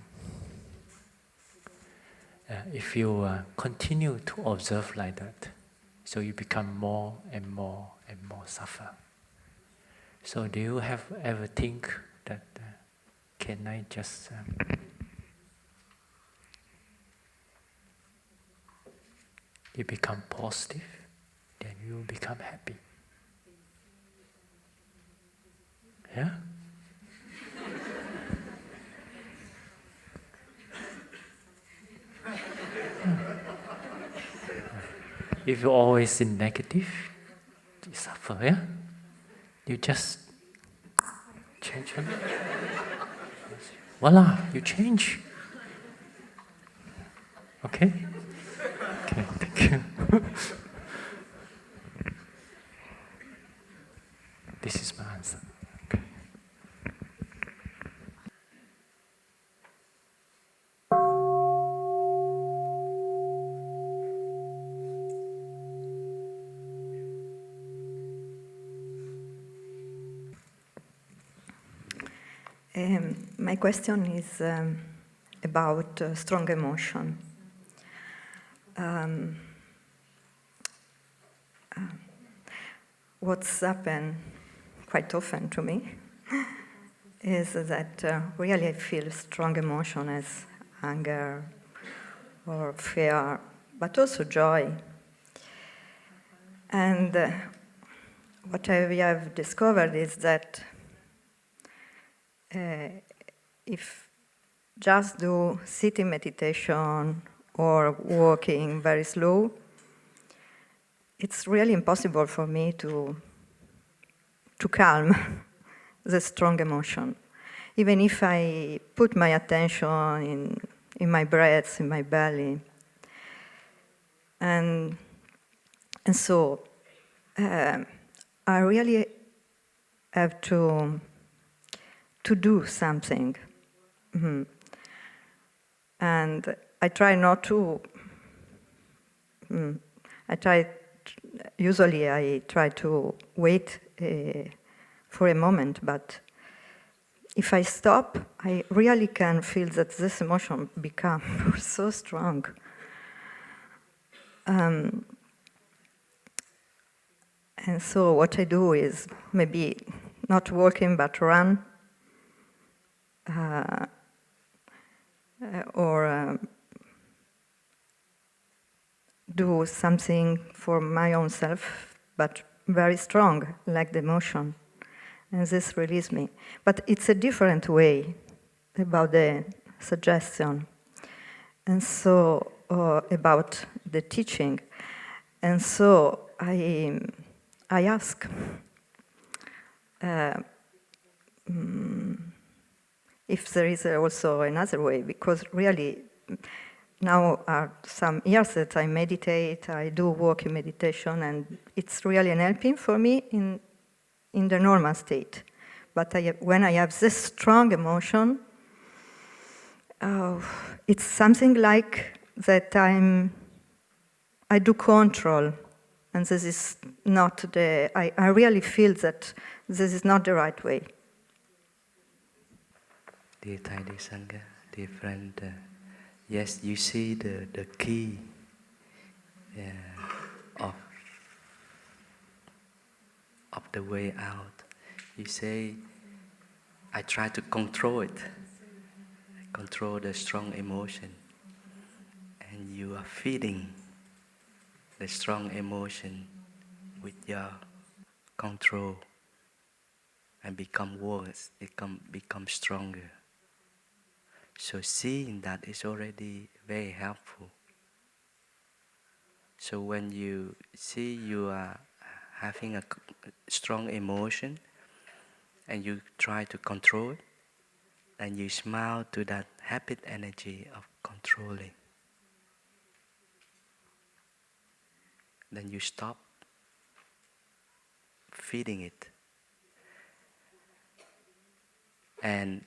If you continue to observe like that, so you become more and more and more suffer. So do you have ever think that can I just you become positive, then you will become happy. Yeah? If you're always in negative, you suffer, yeah? You just change it. Voila, you change. Okay? Okay, thank you. This is my answer. Okay. My question is about strong emotion. What's happened quite often to me is that really I feel strong emotion as anger or fear, but also joy. And what I have discovered is that if just do sitting meditation or walking very slow, it's really impossible for me to calm the strong emotion. Even if I put my attention in my breath, in my belly. And so I really have to do something. Mm-hmm. And I try not to, usually I try to wait for a moment, but if I stop, I really can feel that this emotion become so strong. And so what I do is maybe not walking but run, or do something for my own self, but very strong, like the emotion. And this releases me. But it's a different way about the suggestion. And so, about the teaching. And so I ask, if there is also another way, because really now are some years that I meditate, I do walking meditation, and it's really an helping for me in the normal state. But when I have this strong emotion, it's something like that I do control, and this is not I really feel that this is not the right way. Dear Thai, dear Sangha, dear friend, yes, you see the key of the way out. You say, I try to control it, control the strong emotion, and you are feeding the strong emotion with your control and become worse, become stronger. So seeing that is already very helpful. So when you see you are having a strong emotion and you try to control it, and you smile to that habit energy of controlling, then you stop feeding it. And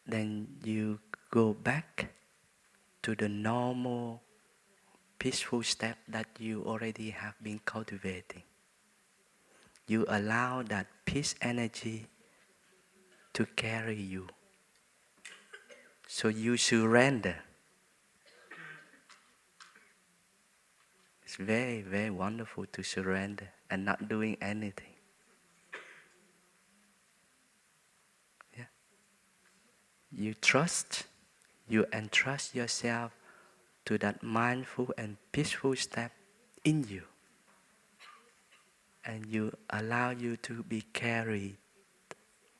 then you go back to the normal peaceful step that you already have been cultivating. You allow that peace energy to carry you. So you surrender. It's very, very wonderful to surrender and not doing anything. Yeah. You trust, you entrust yourself to that mindful and peaceful step in you. And you allow you to be carried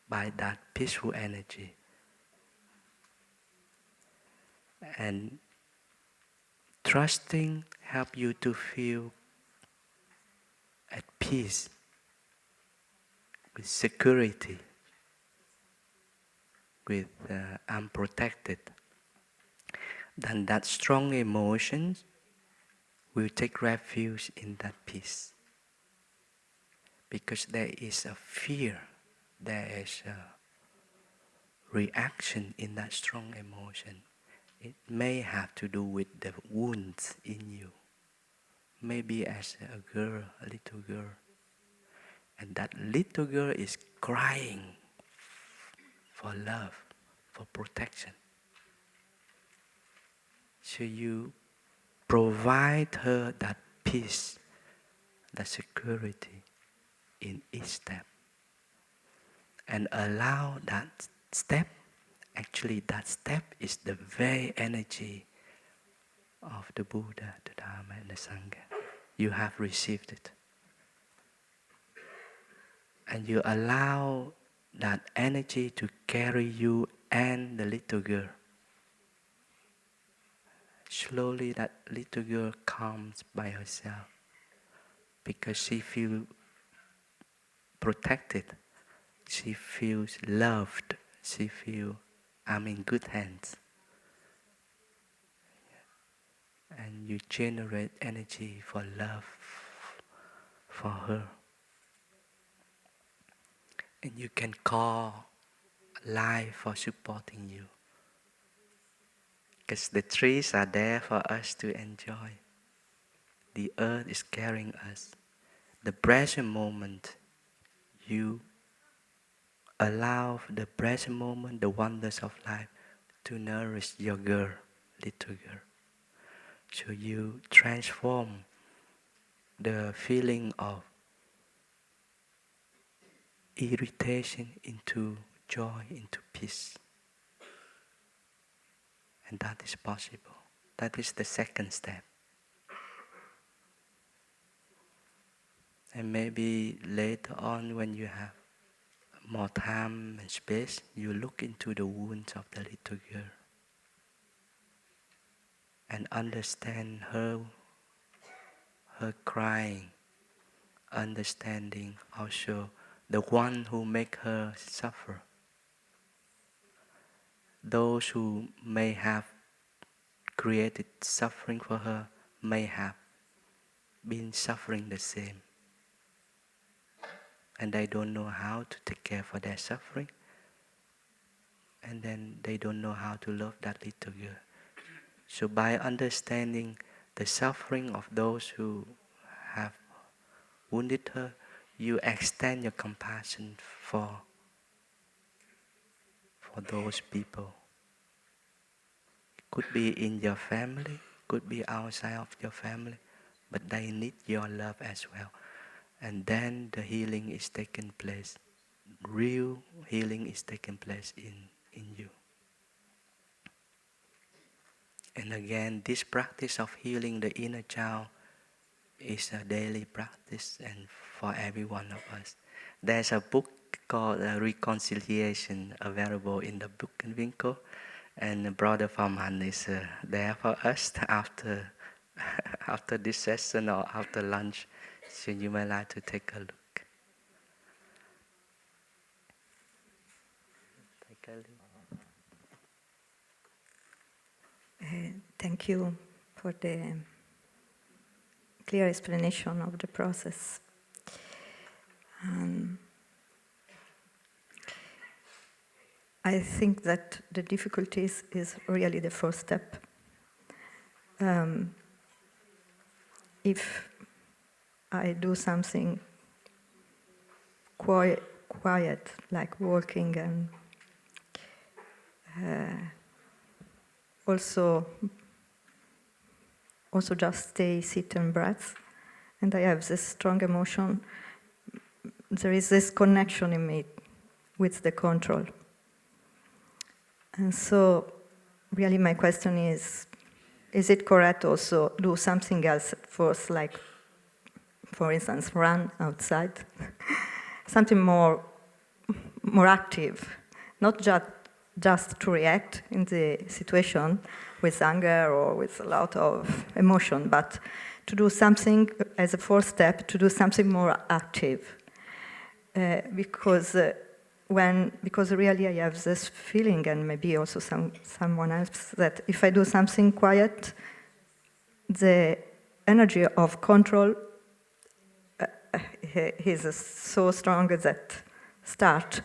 by that peaceful energy. And trusting helps you to feel at peace, with security, with unprotected. Then that strong emotions will take refuge in that peace. Because there is a fear, there is a reaction in that strong emotion. It may have to do with the wounds in you. Maybe as a girl, a little girl. And that little girl is crying for love, for protection. So you provide her that peace, that security in each step. And allow that step, actually that step is the very energy of the Buddha, the Dharma and the Sangha. You have received it. And you allow that energy to carry you and the little girl. Slowly that little girl calms by herself because she feels protected. She feels loved. She feels, I'm in good hands. And you generate energy for love for her. And you can call life for supporting you. Because the trees are there for us to enjoy. The earth is carrying us. The present moment, you allow the present moment, the wonders of life, to nourish your girl, little girl. So you transform the feeling of irritation into joy, into peace. And that is possible. That is the second step. And maybe later on when you have more time and space, you look into the wounds of the little girl and understand her crying, understanding also the one who make her suffer. Those who may have created suffering for her may have been suffering the same. And they don't know how to take care for their suffering. And then they don't know how to love that little girl. So by understanding the suffering of those who have wounded her, you extend your compassion for those people. It could be in your family, could be outside of your family, but they need your love as well. And then the healing is taking place. Real healing is taking place in you. And again, this practice of healing the inner child is a daily practice and for every one of us. There's a book called Reconciliation available in the Book and Winkle, and Brother Farman is there for us after after this session or after lunch, so you may like to take a look. Take a look. Thank you for the clear explanation of the process. I think that the difficulties is really the first step. If I do something quiet like walking and also just stay, sit and breath, and I have this strong emotion, there is this connection in me with the control. And so really my question is it correct also do something else first, like for instance run outside, something more active, not just to react in the situation with anger or with a lot of emotion, but to do something as a first step, to do something more active. Because really I have this feeling, and maybe also someone else, that if I do something quiet, the energy of control is so strong that start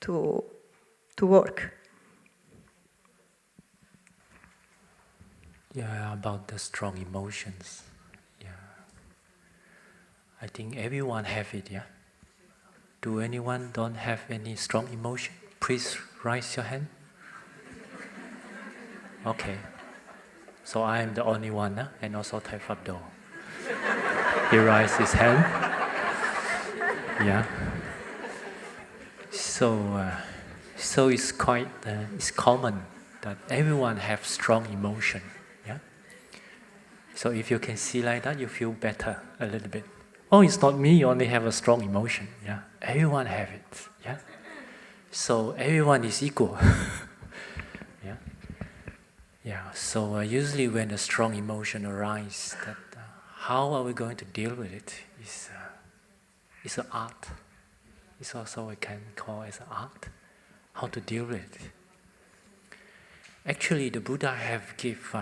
to work. Yeah, about the strong emotions. Yeah, I think everyone have it. Yeah, Do anyone don't have any strong emotion? Please raise your hand. Okay. So I am the only one, huh? And also Thai Fabdo. He raised his hand. Yeah. So it's quite it's common that everyone have strong emotion. Yeah. So if you can see like that, you feel better a little bit. Oh, it's not me. You only have a strong emotion. Yeah. Everyone have it. Yeah. So everyone is equal. Yeah. Yeah. So usually when a strong emotion arises, that how are we going to deal with it? It's an art. It's also we can call as an art. How to deal with it. Actually, the Buddha have give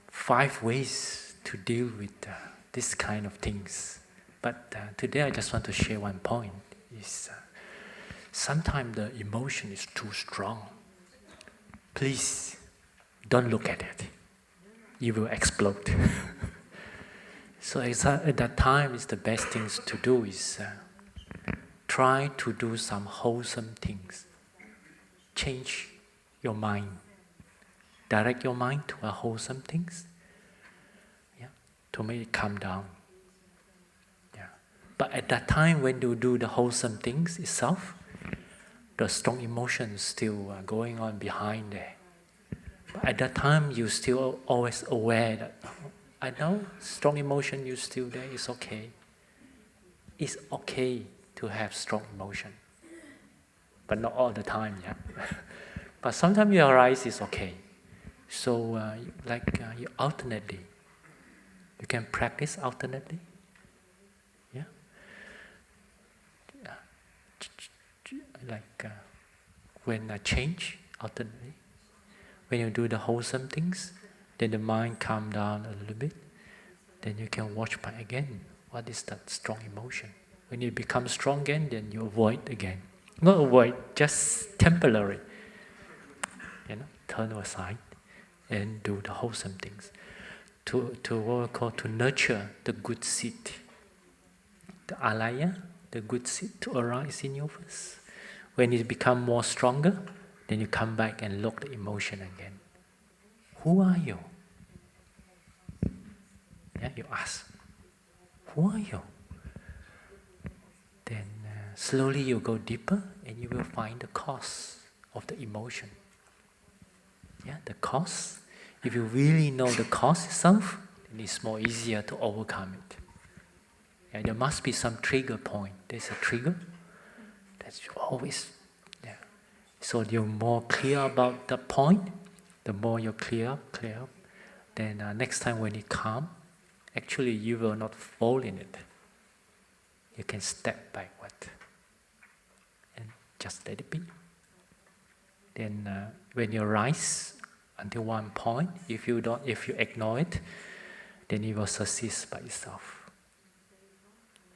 5 ways to deal with this kind of things. But today I just want to share one point. Is sometimes the emotion is too strong. Please don't look at it. You will explode. So at that time, it's the best things to do is try to do some wholesome things. Change your mind. Direct your mind to a wholesome things. Yeah, to make it calm down. Yeah. But at that time, when you do the wholesome things itself, the strong emotions still going on behind there. But at that time, you still always aware that I know strong emotion is still there. It's okay. It's okay to have strong emotion, but not all the time. Yeah. But sometimes you arise is okay. So you alternately, you can practice alternately. Yeah. When I change alternately, when you do the wholesome things, then the mind calm down a little bit. Then you can watch back again. What is that strong emotion? When it becomes strong again, then you avoid again. Not avoid, just temporary. Turn aside and do the wholesome things. To what we call to nurture the good seed. The alaya, the good seed to arise in your face. When it becomes more stronger, then you come back and look the emotion again. Who are you? Yeah, you ask, who are you? Then slowly you go deeper and you will find the cause of the emotion. Yeah, the cause. If you really know the cause itself, then it's more easier to overcome it. Yeah, there must be some trigger point. There's a trigger. That's always. Yeah. So you're more clear about the point. The more you're clear, then next time when it comes, actually you will not fall in it. You can step backward and just let it be. Then when you rise until one point, if you ignore it, then it will subsist by itself.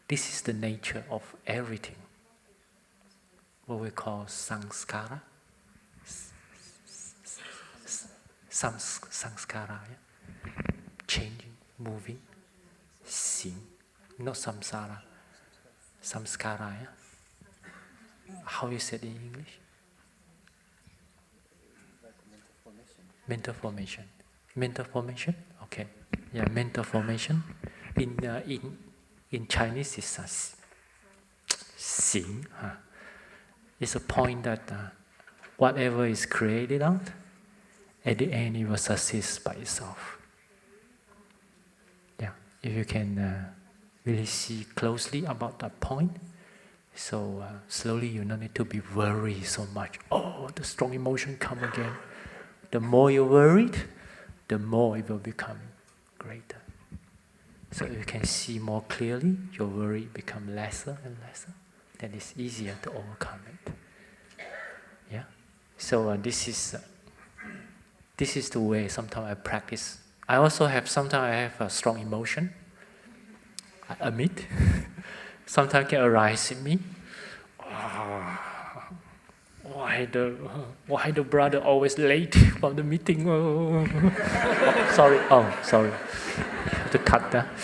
This is the nature of everything. What we call sanskara. Sanskara, yeah? Changing, moving, seeing, not samsara. Samskara, yeah? How you say it in English? Mental formation. Mental formation? Okay. Yeah, mental formation. In Chinese, it's xing. It's a point that whatever is created out, at the end it will subsist by itself. Yeah, if you can really see closely about that point, so slowly you don't need to be worried so much. Oh, the strong emotion come again. The more you're worried, the more it will become greater. So if you can see more clearly, your worry become lesser and lesser. Then it's easier to overcome it. Yeah. So this is the way sometimes I practice. I also have sometimes I have a strong emotion. I admit. Sometimes can arise in me. Why the brother always late from the meeting? Sorry. Have to cut that.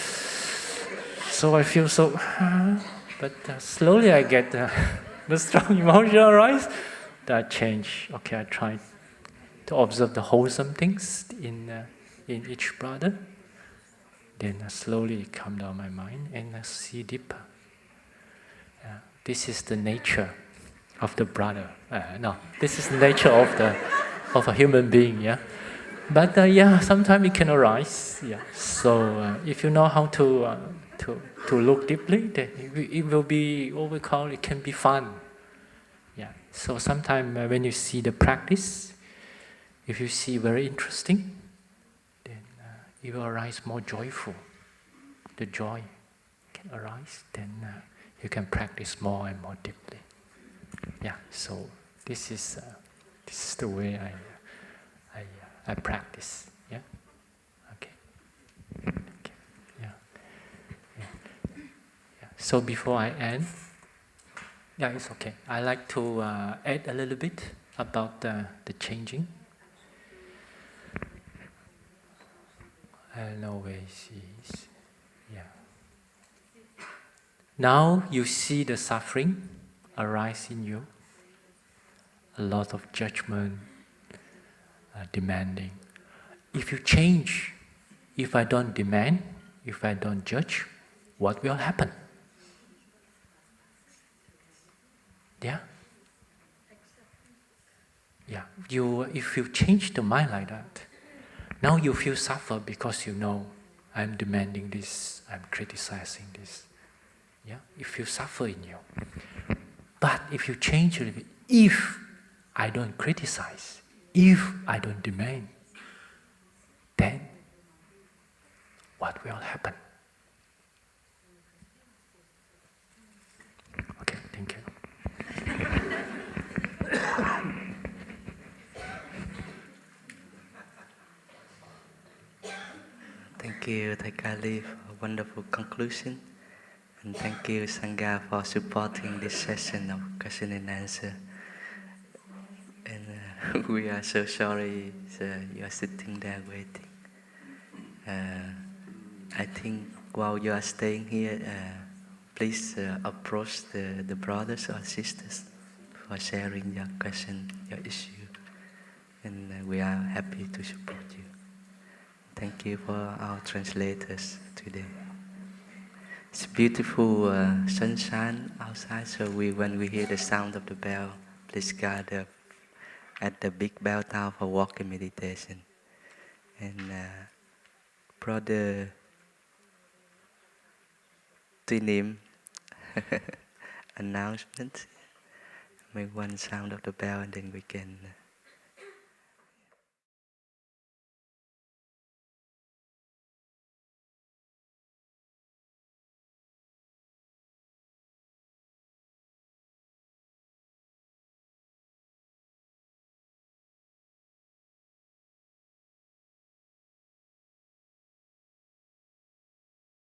So I feel so. But slowly I get the strong emotion arise. That change. Okay, I try to observe the wholesome things in each brother. Then slowly it come down my mind and I see deeper. This is the nature of the brother. No, this is the nature of a human being. Yeah, but sometimes it can arise. Yeah, so if you know how to look deeply, then it will be what we call it can be fun. Yeah. So sometimes when you see the practice, if you see very interesting, then it will arise more joyful. The joy can arise, then you can practice more and more deeply. Yeah. So this is the way I practice. Yeah. Okay. Okay. Yeah. Yeah. Yeah. So before I end, yeah, it's okay. I like to add a little bit about the changing. I don't know where she is. Yeah. Now you see the suffering arise in you. A lot of judgment, demanding. If you change, if I don't demand, if I don't judge, what will happen? Yeah? Yeah. If you change the mind like that, now you feel suffer because you know I'm demanding this, I'm criticizing this. Yeah? You feel suffer in you. But if you change a little bit, if I don't criticize, if I don't demand, then what will happen? Okay, thank you. Thank you, Thầy Kali, for a wonderful conclusion. And thank you, Sangha, for supporting this session of question and answer. And we are so sorry you are sitting there waiting. I think while you are staying here, please approach the brothers or sisters for sharing your question, your issue. And we are happy to support you. Thank you for our translators today. It's beautiful sunshine outside, so when we hear the sound of the bell, please gather at the big bell tower for walking meditation. And Brother Tinim announcement, make one sound of the bell and then we can